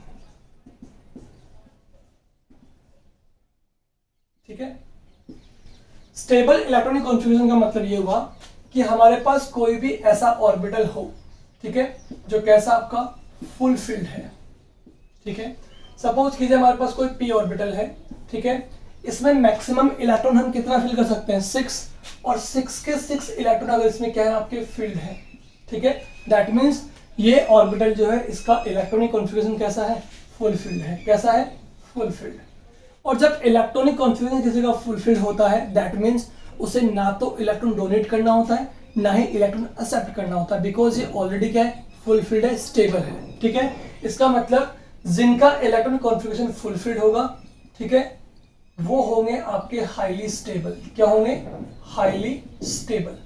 ठीक है। स्टेबल इलेक्ट्रॉनिक कॉन्फ़िगरेशन का मतलब ये हुआ कि हमारे पास कोई भी ऐसा ऑर्बिटल हो, ठीक है, जो कैसा आपका फुल फिल्ड है, ठीक है। सपोज कीजिए हमारे पास कोई पी ऑर्बिटल है, ठीक है, इसमें मैक्सिमम इलेक्ट्रॉन हम कितना फिल कर सकते हैं? 6, और 6 के 6 इलेक्ट्रॉन अगर इसमें क्या है आपके फील्ड है, ठीक है, दैट मीन्स ये ऑर्बिटल जो है इसका इलेक्ट्रॉनिक कॉन्फ़िगरेशन कैसा है? फुल फिल्ड है। कैसा है? Full field. और जब इलेक्ट्रॉनिक कॉन्फ़िगरेशन किसी का फुल फिल्ड होता है दैट मीन्स उसे ना तो इलेक्ट्रॉन डोनेट करना होता है ना ही इलेक्ट्रॉन एक्सेप्ट करना होता है, बिकॉज ये ऑलरेडी क्या है? फुल फिल्ड है, स्टेबल है, ठीक है। इसका मतलब जिनका इलेक्ट्रॉनिक कॉन्फ़िगरेशन फुल फिल्ड होगा, ठीक है, वो होंगे आपके हाईली स्टेबल। क्या होंगे? Highly stable.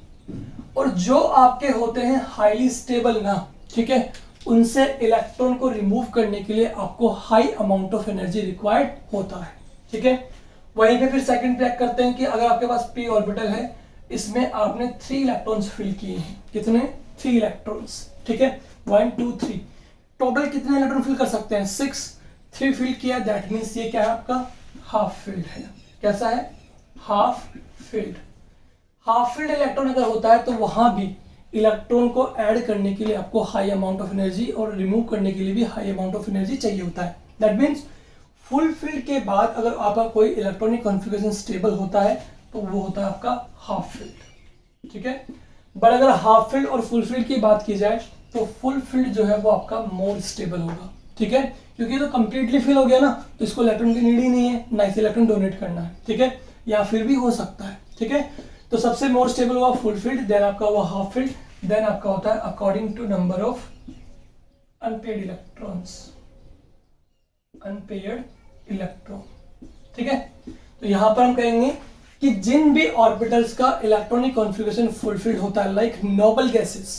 और जो आपके होते हैं हाईली स्टेबल ना, ठीक है, उनसे इलेक्ट्रॉन को रिमूव करने के लिए आपको high amount of energy required होता है, ठीक है। वहीं पे फिर सेकंड चेक करते हैं कि अगर आपके पास पी ऑर्बिटल है, इसमें आपने 3 इलेक्ट्रॉन्स फिल किए हैं। कितने? 3 इलेक्ट्रॉन्स, ठीक है, 1 2 3। टोटल कितने इलेक्ट्रॉन फिल कर सकते हैं? 6। 3 फिल किया, दैट मीन्स ये क्या है आपका? हाफ फिल्ड है। कैसा है? Half filled. Half field electron अगर होता है तो वहां भी इलेक्ट्रॉन को ऐड करने के लिए आपको हाई अमाउंट ऑफ एनर्जी और रिमूव करने के लिए भी हाई अमाउंट ऑफ एनर्जी चाहिए होता है। दैट मीन्स फुल फील्ड के बाद अगर आपका कोई इलेक्ट्रॉनिक कॉन्फ़िगरेशन स्टेबल होता है तो वो होता है आपका हाफ फील्ड, ठीक है। बट अगर हाफ फील्ड और फुल फील्ड की बात की जाए तो फुल फील्ड जो है वो आपका मोर स्टेबल होगा, ठीक है, क्योंकि तो कंप्लीटली फिल हो गया ना, तो इसको इलेक्ट्रॉन की नीड ही नहीं है, ना इसे इलेक्ट्रॉन डोनेट करना है, ठीक है, या फिर भी हो सकता है, ठीक है। तो सबसे मोर स्टेबल हुआ फुल फील्ड, देन आपका हुआ हाफ फील्ड, देन आपका होता है according to number of unpaired electrons, unpaired electron, ठीक है। तो यहां पर हम कहेंगे कि जिन भी ऑर्बिटल्स का इलेक्ट्रॉनिक कॉन्फ़िगरेशन फुलफिल्ड होता है, लाइक नोबल गैसेस,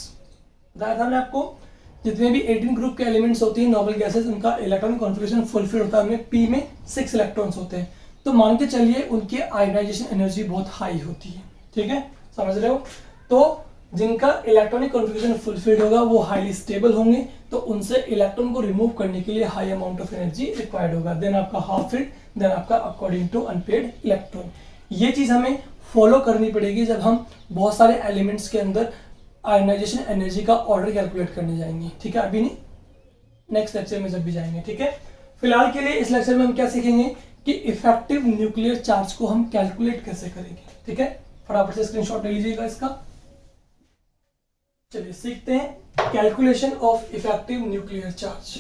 बताया था मैं आपको, जितने भी 18 ग्रुप के एलिमेंट्स होती हैं नोबल गैसेस, उनका इलेक्ट्रॉनिक कॉन्फ़िगरेशन फुलफिल होता है, उनमें पी में 6 इलेक्ट्रॉन्स होते हैं, तो मान के चलिए उनकी आयोनाइजेशन एनर्जी बहुत हाई होती है, ठीक है, समझ रहे हो। तो जिनका इलेक्ट्रॉनिक कॉन्फ़िगरेशन फुलफिल्ड होगा वो हाईली स्टेबल होंगे, तो उनसे इलेक्ट्रॉन को रिमूव करने के लिए high amount of energy required होगा, देन आपका हाफ फील्ड, देन आपका अकॉर्डिंग टू अनपेयर्ड इलेक्ट्रॉन। ये चीज हमें फॉलो करनी पड़ेगी जब हम बहुत सारे एलिमेंट्स के अंदर आयोनाइजेशन एनर्जी का ऑर्डर कैलकुलेट करने जाएंगे, ठीक है, अभी नहीं, नेक्स्ट लेक्चर में जब भी जाएंगे, ठीक है। फिलहाल के लिए इस लेक्चर में हम क्या सीखेंगे कि इफेक्टिव न्यूक्लियर चार्ज को हम कैलकुलेट कैसे करेंगे, ठीक है। फटाफट से स्क्रीनशॉट ले लीजिएगा इसका। चलिए सीखते हैं calculation of effective nuclear charge.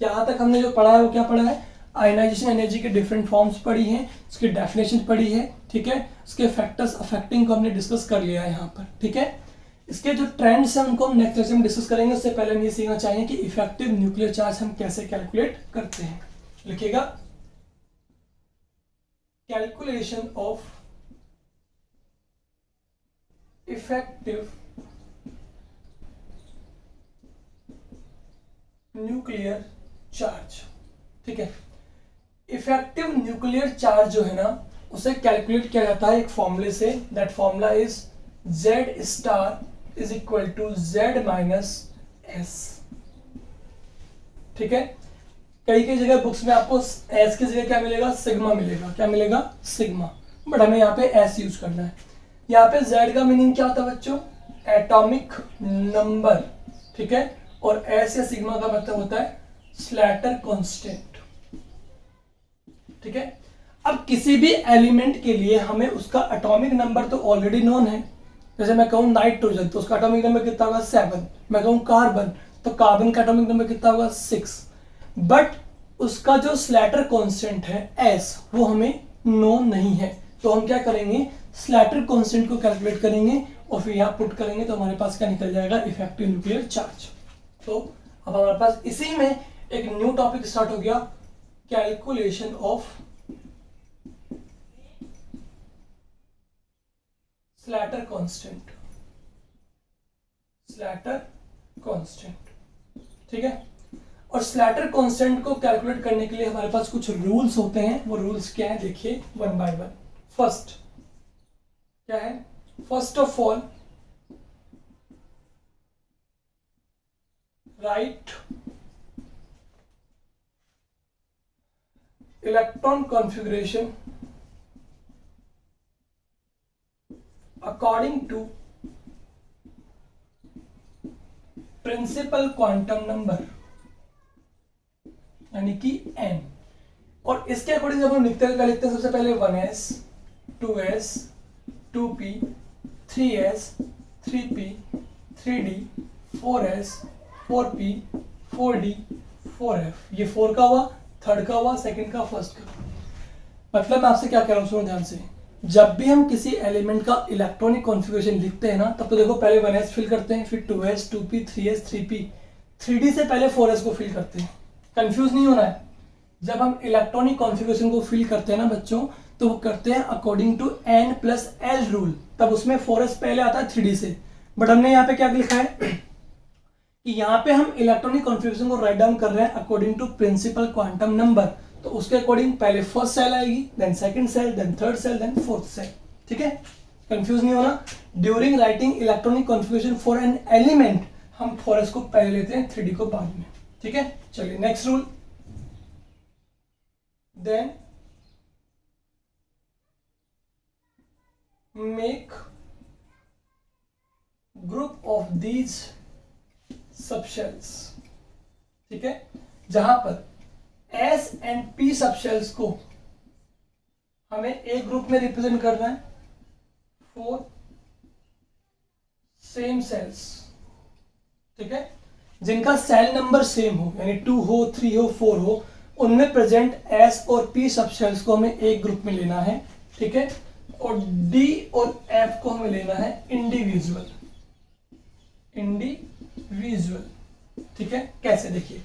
यहां तक हमने जो पढ़ा है वो क्या पढ़ा है? आयोनाइजेशन एनर्जी के डिफरेंट फॉर्म्स पढ़ी हैं, उसकी डेफिनेशन पढ़ी है, ठीक है, उसके फैक्टर्स अफेक्टिंग को हमने डिस्कस कर लिया है यहाँ पर, ठीक है। इसके जो ट्रेंड्स हैं उनको हम नेक्स्ट लेक्चर में डिस्कस करेंगे, उससे पहले हम ये सीखना चाहिए कि इफेक्टिव न्यूक्लियर चार्ज हम कैसे कैलकुलेट करते हैं। लिखिएगा, calculation of effective nuclear charge, ठीक है। इफेक्टिव न्यूक्लियर चार्ज जो है ना उसे कैलकुलेट किया जाता है एक फॉर्मूले से, that formula is Z star is equal to Z minus S, ठीक है। कई कई जगह बुक्स में आपको S की जगह क्या मिलेगा? सिग्मा मिलेगा। क्या मिलेगा? सिग्मा, बट हमें यहाँ पे S यूज करना है। यहाँ पे Z का मीनिंग क्या होता है बच्चों? एटॉमिक नंबर, ठीक है, और S या सिग्मा का मतलब होता है स्लैटर कांस्टेंट, ठीक है। अब किसी भी एलिमेंट के लिए हमें उसका एटॉमिक नंबर तो ऑलरेडी नोन है। जैसे मैं कहूँ नाइट्रोजन तो उसका एटॉमिक नंबर कितना होगा 7, मैं कहूँ कार्बन तो कार्बन का एटॉमिक नंबर कितना होगा 6, बट उसका जो स्लैटर कांस्टेंट है S वो हमें नोन नहीं है। तो हम क्या करेंगे, स्लैटर कांस्टेंट को कैलकुलेट करेंगे और फिर यहाँ पुट करेंगे तो हमारे पास क्या निकल जाएगा, इफेक्टिव न्यूक्लियर चार्ज। तो अब हमारे पास इसी में एक न्यू टॉपिक स्टार्ट हो गया, calculation of Slater constant. Slater constant, ठीक है। और स्लैटर कांस्टेंट को कैलकुलेट करने के लिए हमारे पास कुछ रूल्स होते हैं। वो रूल्स क्या है देखिए वन बाय वन। फर्स्ट क्या है, first of all write electron configuration according to principal quantum number यानी कि n। और इसके अकॉर्डिंग जब हम लिखते हैं क्या लिखते हैं, सबसे पहले 1s 2s 2p 3s 3p 3d 4s 4p 4d 4f। ये 4 का हुआ, थर्ड का हुआ, सेकंड का, फर्स्ट का। मतलब मैं आपसे क्या कह रहा हूं, सुनो ध्यान से। जब भी हम किसी एलिमेंट का इलेक्ट्रॉनिक कॉन्फ़िगरेशन लिखते हैं ना, तब तो देखो पहले 1s फिल करते हैं, फिर 2s 2p 3s 3p 3d से पहले 4s को फिल करते हैं। कंफ्यूज नहीं होना है। जब हम इलेक्ट्रॉनिक कॉन्फ़िगरेशन को फिल करते हैं ना बच्चों, तो वो करते हैं अकॉर्डिंग टू n+l रूल। तब उसमें 4s पहले आता है 3d से। बट हमने यहाँ पे क्या लिखा है कि यहाँ पे हम इलेक्ट्रॉनिक कॉन्फ़िगरेशन को राइट डाउन कर रहे हैं according to principal quantum number. तो उसके अकॉर्डिंग पहले फर्स्ट सेल आएगी, then second shell, then third shell, then fourth shell. ठीक है, कंफ्यूज नहीं होना। During writing electronic configuration for an element हम 4s को पहले लेते हैं, 3d को बाद में। ठीक है, चलिए next rule. Then make group of these subshells. ठीक है, जहां पर S एंड P सबशेल्स को हमें एक ग्रुप में रिप्रेजेंट करना है फॉर सेम सेल्स। ठीक है, जिनका सेल नंबर सेम हो, यानी 2 हो, 3 हो, 4 हो, उनमें प्रेजेंट S और P सबशेल्स को हमें एक ग्रुप में लेना है। ठीक है, और D और F को हमें लेना है इंडिविजुअल। ठीक है, कैसे देखिए,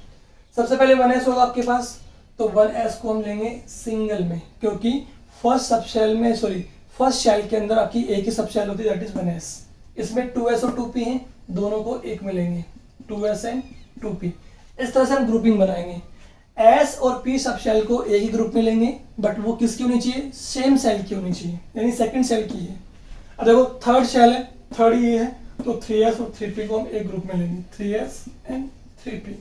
सबसे पहले 1s होगा आपके पास, तो 1s को हम लेंगे सिंगल में, क्योंकि फर्स्ट शेल के अंदर आपकी एक ही सबशेल होती है, दैट इज 1s। इसमें 2s और 2p हैं, दोनों को एक में लेंगे, 2s एंड 2p। इस तरह से हम ग्रुपिंग बनाएंगे। s और p सबशेल को एक ही ग्रुप में लेंगे, बट वो किसकी होनी चाहिए, सेम सेल की होनी चाहिए, यानी सेकंड सेल की है। अब देखो थर्ड शेल है, थर्ड ये है, तो 3s और 3p को हम एक ग्रुप में लेंगे, 3s and 3p।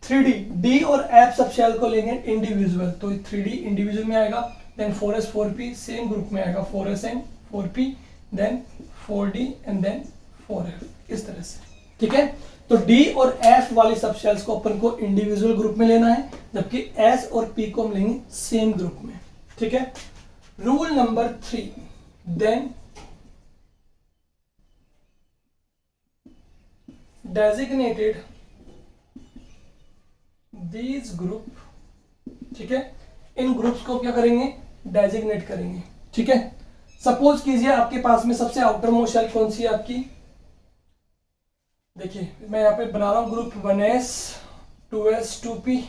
3d d और f सबशेल को लेंगे इंडिविजुअल, तो 3d इंडिविजुअल में आएगा, then 4s 4p same group में आएगा, 4s and 4p, then 4d and then 4f, इस तरह से। ठीक है, तो d और f वाली सबशेल्स को अपन को इंडिविजुअल ग्रुप में लेना है, जबकि s और p को हम लेंगे सेम ग्रुप में। ठीक है, rule number 3, then designated these group। ठीक है, इन ग्रुप्स को क्या करेंगे, डेजिग्नेट करेंगे। ठीक है, सपोज कीजिए आपके पास में सबसे आउटर मोस्ट शेल कौन सी है आपकी, देखिए मैं यहाँ पे बना रहा हूँ group 1s 2s 2p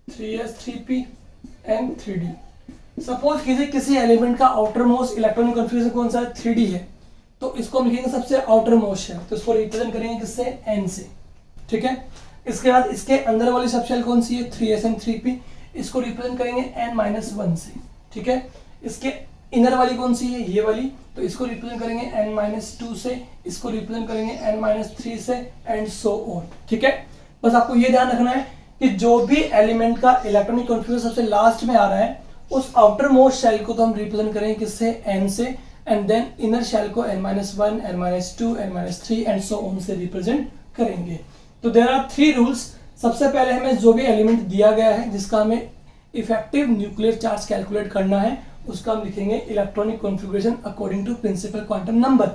3s 3p and 3d। Suppose कीजिए किसी एलिमेंट का आउटर मोस्ट इलेक्ट्रॉनिक कॉन्फ़िगरेशन कौन सा है, 3d है, तो इसको हम लिखेंगे सबसे आउटर मोस्ट है, तो इसको रिप्रेजेंट करेंगे किससे, n से। ठीक है, इसके बाद इसके अंदर वाली सबशेल कौन सी है, 3s एंड 3p, इसको रिप्रेजेंट करेंगे n-1 से। ठीक है, इसके इनर वाली कौन सी है, ये वाली, तो इसको रिप्रेजेंट करेंगे n-2 से, इसको रिप्रेजेंट करेंगे n-3 से, एंड सो ऑन। ठीक है, बस आपको ये ध्यान रखना है कि जो भी एलिमेंट का इलेक्ट्रॉनिक कॉन्फ़िगरेशन सबसे लास्ट में आ रहा है, उस आउटर मोस्ट शेल को तो हम रिप्रेजेंट करेंगे किससे, n से, एंड देन इनर शेल को n-1 n-2 n-3 and so on से रिप्रेजेंट करेंगे। तो देयर आर 3 रूल्स। सबसे पहले हमें जो भी एलिमेंट दिया गया है जिसका हमें इफेक्टिव न्यूक्लियर चार्ज कैलकुलेट करना है उसका हम लिखेंगे electronic configuration according to principal quantum number.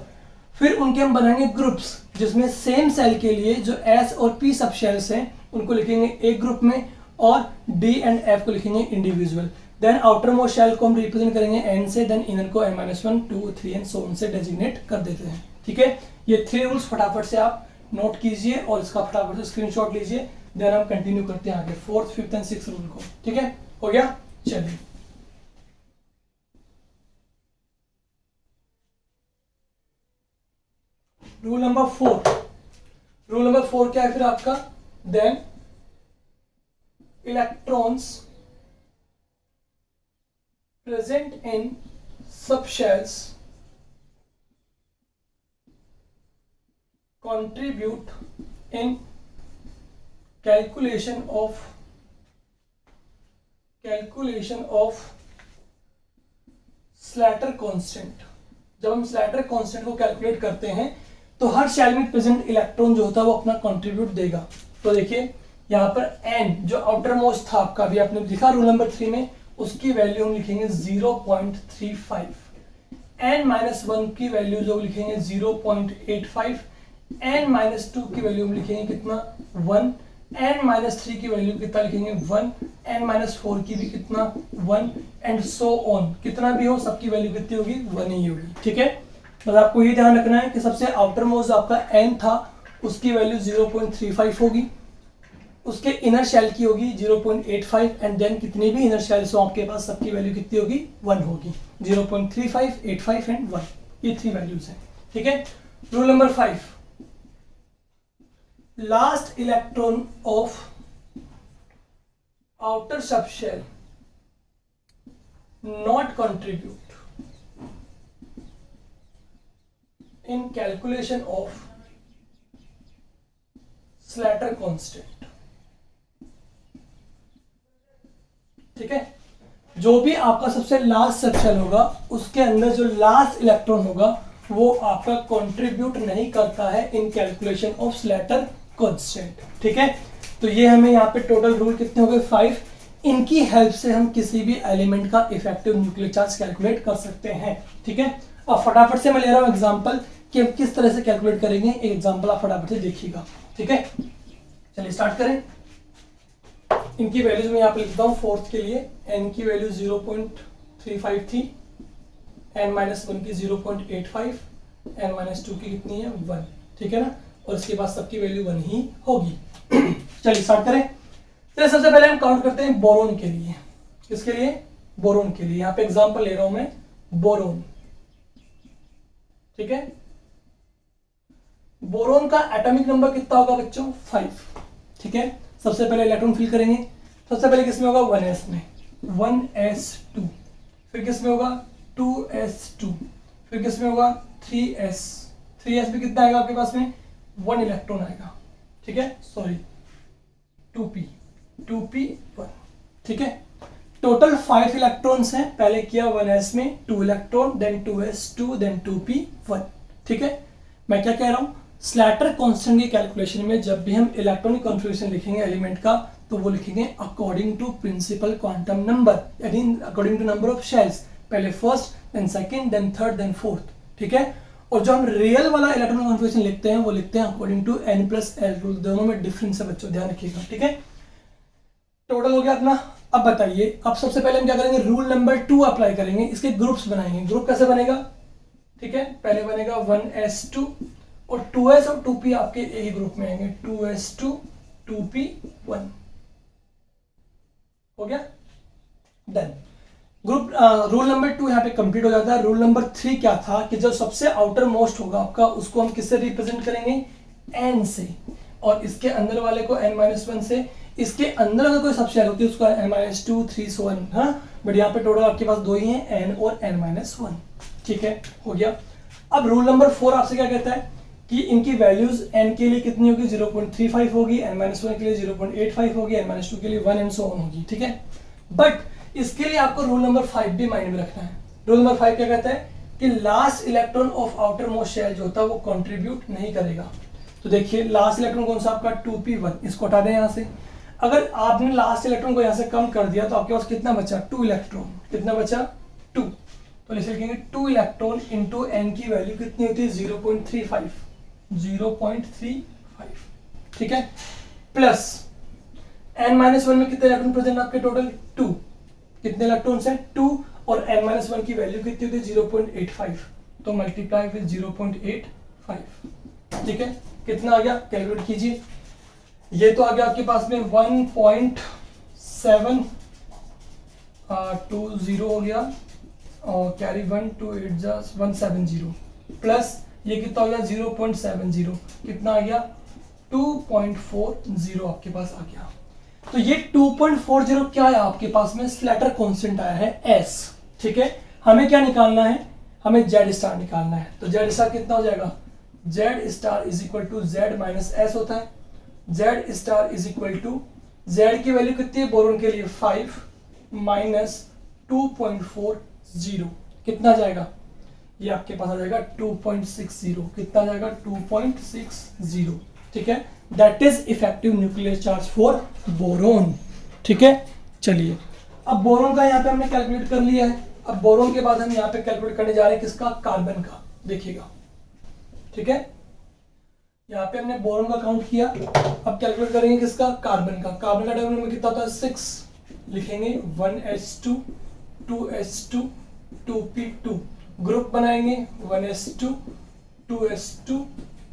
फिर उनके हम बनाएंगे ग्रुप्स, जिसमें सेम सेल के लिए जो S और P सब शेल्स हैं उनको लिखेंगे एक ग्रुप में और D एंड F को लिखेंगे individual. Then outer most shell को हम रिप्रेजेंट करेंगे N से, देन इनर को n-1, 2, 3 एंड सो ऑन से डेजिग्नेट कर देते हैं। ठीक है, ये 3 रूल्स फटाफट से आप नोट कीजिए और इसका फटाफट से स्क्रीनशॉट लीजिए। देन हम कंटिन्यू करते हैं आगे 4th, 5th and 6th rule को। ठीक है, हो गया, चलिए। रूल नंबर 4 क्या है फिर आपका? देन इलेक्ट्रॉन्स प्रेजेंट इन सब shells contribute in calculation of Slater constant. जब हम स्लैटर कांस्टेंट को कैलकुलेट करते हैं तो हर शेल में प्रेजेंट इलेक्ट्रॉन जो होता है वो अपना कंट्रीब्यूट देगा। तो देखिए यहाँ पर n जो आउटर मोस्ट था आपका, भी आपने लिखा रूल नंबर 3 में, उसकी वैल्यू हम लिखेंगे 0.35, n-1 की वैल्यू जो लिखेंगे 0.85, n-2 की वैल्यू हम लिखेंगे कितना 1, n-3 की वैल्यू कितना लिखेंगे 1, n-4 की भी कितना 1 एंड सो ऑन, कितना भी हो सबकी वैल्यू कितनी होगी 1 ही होगी। ठीक है, बस आपको ये ध्यान रखना है कि सबसे आउटर मोस्ट आपका n था उसकी वैल्यू 0.35 होगी, उसके इनर शेल की होगी 0.85 एंड देन कितनी भी इनर शेल्स हो आपके पास सबकी वैल्यू कितनी होगी 1 होगी। 0.35, 85 एंड 1, ये 3 वैल्यूज हैं। ठीक है, rule number 5, last electron of outer subshell not contribute in calculation of Slater constant। ठीक है, जो भी आपका सबसे लास्ट सबशेल होगा उसके अंदर जो लास्ट इलेक्ट्रॉन होगा वो आपका कंट्रीब्यूट नहीं करता है इन कैलकुलेशन ऑफ स्लैटर कांस्टेंट। ठीक है, तो ये हमें यहाँ पे टोटल रूल कितने हो गए 5। इनकी हेल्प से हम किसी भी एलिमेंट का इफेक्टिव न्यूक्लियर चार्ज कैलकुलेट कर सकते हैं। ठीक है, अब फटाफट से मैं ले रहा हूँ एग्जांपल कि हम किस तरह से कैलकुलेट करेंगे। एक एग्जांपल आप फटाफट से देखिएगा। ठीक है, चलिए स्टार्ट करें। इनकी वैल्यूज मैं यहाँ पे लिखता हूँ। 4th के लिए n की वैल्यू 0.35 थी, n-1 की 0.85, n-2 की कितनी है 1। ठीक है ना, और इसके बाद सबकी वैल्यू 1 ही होगी। चलिए स्टार्ट करें। चलिए सबसे पहले हम काउंट करते हैं बोरोन के लिए। किसके लिए? बोरोन के लिए। यहाँ पे एग्जांपल ले रहा हूं मैं, बोरोन। ठीक है, बोरोन का एटॉमिक नंबर कितना होगा बच्चों 5। ठीक है, सबसे पहले इलेक्ट्रॉन फिल करेंगे। सबसे पहले किसमें होगा 1s में, 1s2। फिर किसमें होगा 2s2। फिर किसमें होगा 3s। 3s भी कितना आएगा आपके पास में 1 इलेक्ट्रॉन आएगा। ठीक है, सॉरी 2p1। ठीक है, टोटल 5 इलेक्ट्रॉन्स हैं। पहले किया 1s में 2 electron, then 2s2, then 2p1। ठीक है, मैं क्या कह रहा हूं, स्लैटर कांस्टेंट की कैलकुलेशन में जब भी हम इलेक्ट्रॉनिक कॉन्फ़िगरेशन लिखेंगे एलिमेंट का तो वो लिखेंगे according to principal quantum number, यानी according to number of shells. पहले first, then second, then third, then fourth. ठीक है, और जो हम रियल वाला इलेक्ट्रॉनिक कॉन्फ़िगरेशन लिखते हैं वो लिखते हैं अकॉर्डिंग टू n+l रूल। दोनों में डिफरेंस है बच्चों, ध्यान रखिएगा। ठीक है, टोटल हो गया अपना। अब बताइए, अब सबसे पहले हम क्या करेंगे, रूल नंबर 2 अप्लाई करेंगे। इसके ग्रुप्स बनाएंगे। ग्रुप कैसे बनेगा? ठीक है, पहले बनेगा 1s2 और 2s और 2p आपके एक ही ग्रुप में आएंगे, 2s2 2p1। हो गया, डन। ग्रुप रूल नंबर 2 यहाँ पे कंप्लीट हो जाता है। रूल नंबर 3 क्या था कि जो सबसे आउटर मोस्ट होगा आपका उसको हम किससे रिप्रेजेंट करेंगे, n से, और इसके अंदर वाले को n-1 से। इसके अंदर अगर कोई सबशेल होती है उसको n-2, 3 so on। हाँ, बट यहाँ पे टोटल आपके पास 2 ही हैं, n और n-1। ठीक है, हो गया। अब रूल नंबर 4 आपसे क्या कहता है कि इनकी वैल्यूज n के लिए कितनी होगी 0.35 होगी, n-1 के लिए 0.85 होगी, n-2 के लिए 1 एंड सो ऑन होगी। ठीक है, बट इसके लिए आपको रूल नंबर 5 भी माइंड में रखना है। रूल नंबर 5 क्या कहता है कि last electron of outer most shell जो होता है वो कंट्रीब्यूट नहीं करेगा। तो देखिए लास्ट इलेक्ट्रॉन कौन सा आपका 2p1, इसको हटा दें यहाँ से। अगर आपने लास्ट इलेक्ट्रॉन को यहाँ से कम कर दिया तो आपके पास कितना बचा, 2 इलेक्ट्रॉन, कितना बचा 2, तो इसे लिखेंगे 2 इलेक्ट्रॉन इंटू एन की वैल्यू कितनी होती है 0.35, 0.35, ठीक है, प्लस n-1 में कितने इलेक्ट्रॉन प्रेजेंट आपके टोटल 2, कितने इलेक्ट्रॉन है 2, और n-1 की वैल्यू कितनी होती है 0.85, तो मल्टीप्लाई विद 0.85, ठीक है, कितना आ गया कैलकुलेट कीजिए, ये तो आ गया आपके पास में 1.720 हो गया और कैरी 1 2 8 जा 170 प्लस ये कितना हो गया 0.70, कितना आ गया 2.40 आपके पास आ गया। तो ये 2.40 क्या है आपके पास में, स्लैटर कांस्टेंट आया है S, ठीक है। हमें क्या निकालना है, हमें Z स्टार निकालना है, तो Z स्टार कितना हो जाएगा, Z star is equal to Z minus S होता है, Z star is equal to Z की वैल्यू कितनी है बोरोन के लिए 5 माइनस 2.40, कितना जाएगा, ये आपके पास आ जाएगा 2.60, कितना जाएगा 2.60, ठीक है, that is effective nuclear charge for boron, ठीक है। चलिए अब बोरोन का यहाँ पे हमने कैलकुलेट कर लिया है, अब बोरोन के बाद हम यहाँ पे कैलकुलेट करने जा रहे हैं किसका, कार्बन का, देखिएगा, ठीक है, यहाँ पे हमने बोरोन का काउंट किया, अब कैलकुलेट करेंगे किसका, कार्बन का। कार्बन का टर्म में कितना होता है 6, लिखेंगे 1s2 2s2 2p2, ग्रुप बनाएंगे 1s2 2s2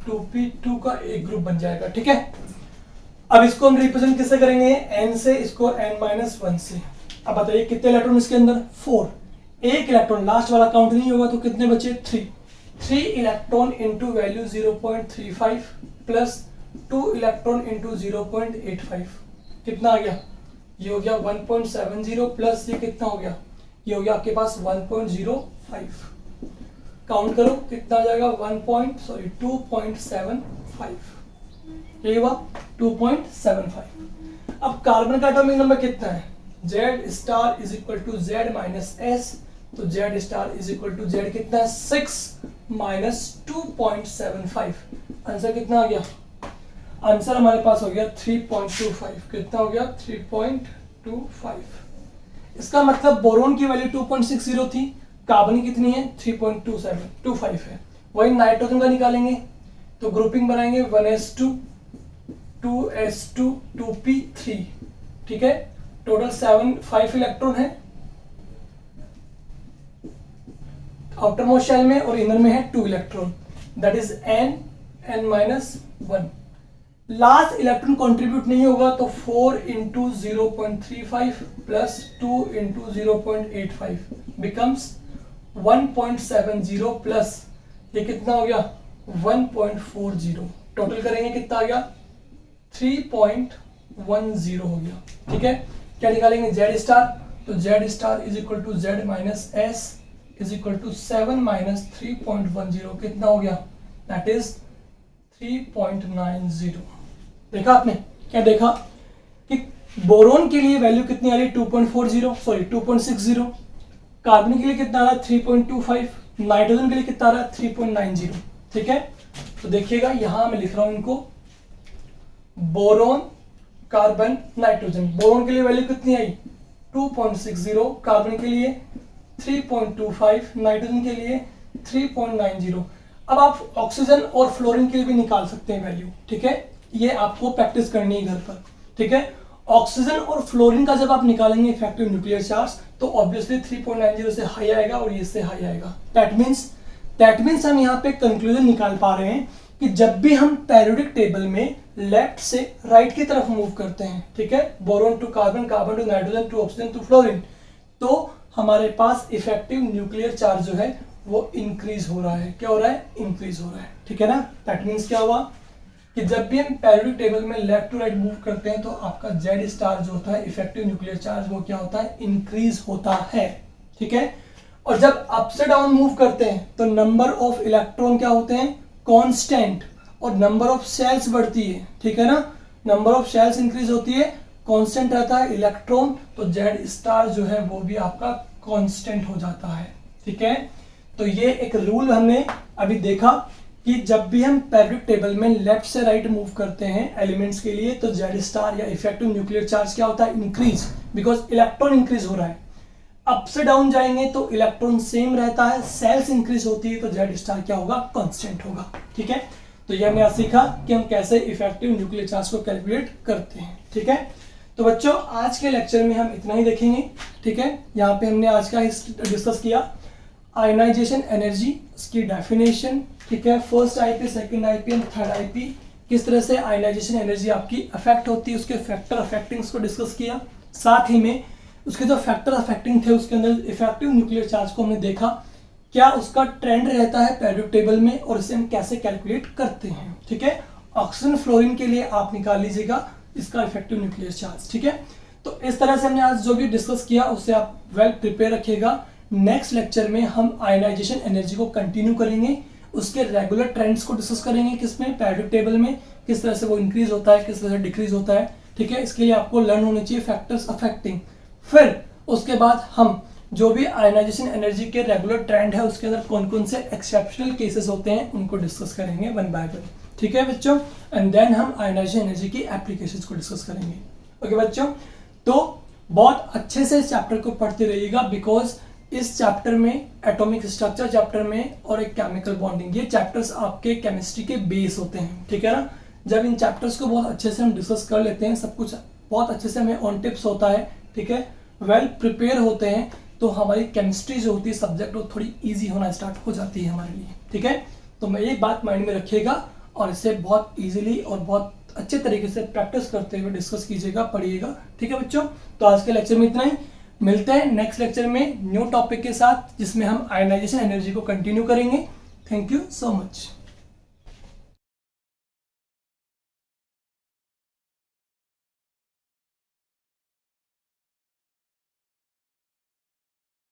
2p2 का एक ग्रुप बन जाएगा, ठीक है। अब इसको हम रिप्रेजेंट किससे करेंगे, n से, इसको n-1 से। अब बताइए कितने इलेक्ट्रॉन इसके अंदर 4, एक इलेक्ट्रॉन लास्ट वाला काउंट नहीं होगा तो कितने बचे 3 electron into value 0.35 plus 2 electron into 0.85, कितना आ गया, ये हो गया 1.70 प्लस ये कितना हो गया, ये हो गया आपके पास 1.05, काउंट करो कितना आ जाएगा 2.75, ये हुआ 2.75। अब कार्बन का एटॉमिक नंबर कितना है, Z star is equal to Z minus S, तो Z star is equal to Z कितना है 6 माइनस 2.75, आंसर कितना आ गया, आंसर हमारे पास हो गया 3.25, कितना हो गया 3.25। इसका मतलब बोरोन की वैल्यू 2.60 थी, कार्बन की कितनी है 3.25 है। वही नाइट्रोजन का निकालेंगे तो ग्रुपिंग बनाएंगे 1s2 2s2 2p3, ठीक है, टोटल 5 इलेक्ट्रॉन है आउटर मोस्ट शेल में और इनर में है 2 electron, that is n-1। Last electron contribute नहीं होगा तो 4 into 0.35 plus 2 into 0.85 becomes 1.70 plus ये कितना हो गया 1.40, टोटल करेंगे कितना आ गया 3.10 हो गया, ठीक है। क्या निकालेंगे Z स्टार, तो Z star is equal to Z minus S is equal to 7 minus 3.10, कितना हो गया, दैट इज 3.90। देखा आपने, क्या देखा कि बोरोन के लिए वैल्यू कितनी आ रही है 2.60, कार्बन के लिए कितना आ रहा है 3.25, नाइट्रोजन के लिए कितना आ रहा है 3.90, ठीक है। तो देखिएगा यहां मैं लिख रहा हूं इनको, बोरोन कार्बन नाइट्रोजन, बोरोन के लिए वैल्यू कितनी आई 2.60, कार्बन के लिए 3.25, नाइट्रोजन के लिए 3.90। अब आप ऑक्सीजन और फ्लोरीन के लिए भी निकाल सकते हैं वैल्यू, ठीक है, ये आपको प्रैक्टिस करनी है घर पर, ठीक है। ऑक्सीजन और फ्लोरीन का जब आप निकालेंगे इफेक्टिव न्यूक्लियर चार्ज तो ऑब्वियसली 3.90 से हाई आएगा और ये से हाई आएगा, दैट मीन्स हम यहाँ पे कंक्लूजन निकाल पा रहे हैं कि जब भी हम पेरियोडिक टेबल में लेफ्ट से राइट की तरफ मूव करते हैं, ठीक है, boron to carbon, carbon to nitrogen to oxygen to fluorine, तो हमारे पास इफेक्टिव न्यूक्लियर चार्ज जो है वो इंक्रीज हो रहा है, क्या हो रहा है, इंक्रीज हो रहा है, ठीक है ना। दैट मीन्स क्या हुआ कि जब भी हम पेरियोडिक टेबल में लेफ्ट टू राइट मूव करते हैं तो आपका Z स्टार जो होता है इफेक्टिव न्यूक्लियर चार्ज वो क्या होता है, इंक्रीज होता है, ठीक है। और जब अप से डाउन मूव करते हैं तो नंबर ऑफ इलेक्ट्रॉन क्या होते हैं, कांस्टेंट, और नंबर ऑफ शेल्स बढ़ती है, ठीक है ना, नंबर ऑफ शेल्स इंक्रीज होती है, कांस्टेंट रहता है इलेक्ट्रॉन, तो Z स्टार जो है वो भी आपका कांस्टेंट हो जाता है, ठीक है। तो ये एक रूल हमने अभी देखा कि जब भी हम पेरियोडिक टेबल में लेफ्ट से राइट मूव करते हैं एलिमेंट्स के लिए, तो जेड स्टार या इफेक्टिव न्यूक्लियर चार्ज क्या होता है, इंक्रीज, बिकॉज इलेक्ट्रॉन इंक्रीज हो रहा है। अप से डाउन जाएंगे तो इलेक्ट्रॉन सेम रहता है, सेल्स इंक्रीज होती है तो जेड स्टार क्या होगा, कांस्टेंट होगा। ठीक है, तो ये हमने आज सीखा कि हम कैसे इफेक्टिव न्यूक्लियर चार्ज को कैलकुलेट करते हैं। ठीक है, तो बच्चों आज के लेक्चर में हम इतना ही देखेंगे। ठीक है, यहाँ पे हमने आज का डिस्कस किया आयनाइजेशन एनर्जी, उसकी डेफिनेशन। ठीक है, first IP, second IP and third IP, किस तरह से आयनाइजेशन एनर्जी आपकी अफेक्ट होती है, उसके फैक्टर अफेक्टिंग्स को डिस्कस किया। साथ ही में उसके जो फैक्टर अफेक्टिंग थे उसके अंदर इफेक्टिव न्यूक्लियर चार्ज को हमने देखा, क्या उसका ट्रेंड रहता है पेरियोडिक टेबल में और इसे हम कैसे कैलकुलेट करते हैं। ठीक है, ऑक्सीजन फ्लोरीन के लिए आप निकाल लीजिएगा इसका इफेक्टिव न्यूक्लियर चार्ज। ठीक है, तो इस तरह से हमने आज जो भी डिस्कस किया उससे आप वेल प्रिपेयर रखिएगा। नेक्स्ट लेक्चर में हम आयनाइजेशन एनर्जी को कंटिन्यू करेंगे, उसके रेगुलर ट्रेंड्स को डिस्कस करेंगे, किसमें, पेरियोडिक टेबल में, किस तरह से वो इंक्रीज होता है, किस तरह से डिक्रीज होता है। ठीक है, इसके लिए आपको लर्न होने चाहिए फैक्टर्स अफेक्टिंग। फिर उसके बाद हम जो भी आयनाइजेशन एनर्जी के रेगुलर ट्रेंड है उसके अंदर कौन कौन से एक्सेप्शनल केसेस होते हैं उनको डिस्कस करेंगे वन बाय वन। ठीक है बच्चों, एंड देन हम आयनाइजेशन एनर्जी की एप्लीकेशंस को डिस्कस करेंगे। ओके बच्चों, तो बहुत अच्छे से इस चैप्टर को पढ़ते रहिएगा, बिकॉज इस चैप्टर में एटॉमिक स्ट्रक्चर चैप्टर में और एक केमिकल बॉन्डिंग, ये चैप्टर्स आपके केमिस्ट्री के बेस होते हैं। ठीक है ना, जब इन चैप्टर्स को बहुत अच्छे से हम डिस्कस कर लेते हैं, सब कुछ बहुत अच्छे से हमें ऑन टिप्स होता है, ठीक है, वेल प्रिपेयर होते हैं, तो हमारी केमिस्ट्री जो होती है सब्जेक्ट वो थोड़ी इजी होना स्टार्ट हो जाती है हमारे लिए। ठीक है, तो मैं ये बात माइंड में रखिएगा और इसे बहुत इजीली और बहुत अच्छे तरीके से प्रैक्टिस करते हुए डिस्कस कीजिएगा, पढ़िएगा। ठीक है बच्चों, तो आज के लेक्चर में इतना ही। मिलते हैं नेक्स्ट लेक्चर में न्यू टॉपिक के साथ जिसमें हम आयनाइजेशन एनर्जी को कंटिन्यू करेंगे। Thank you so much.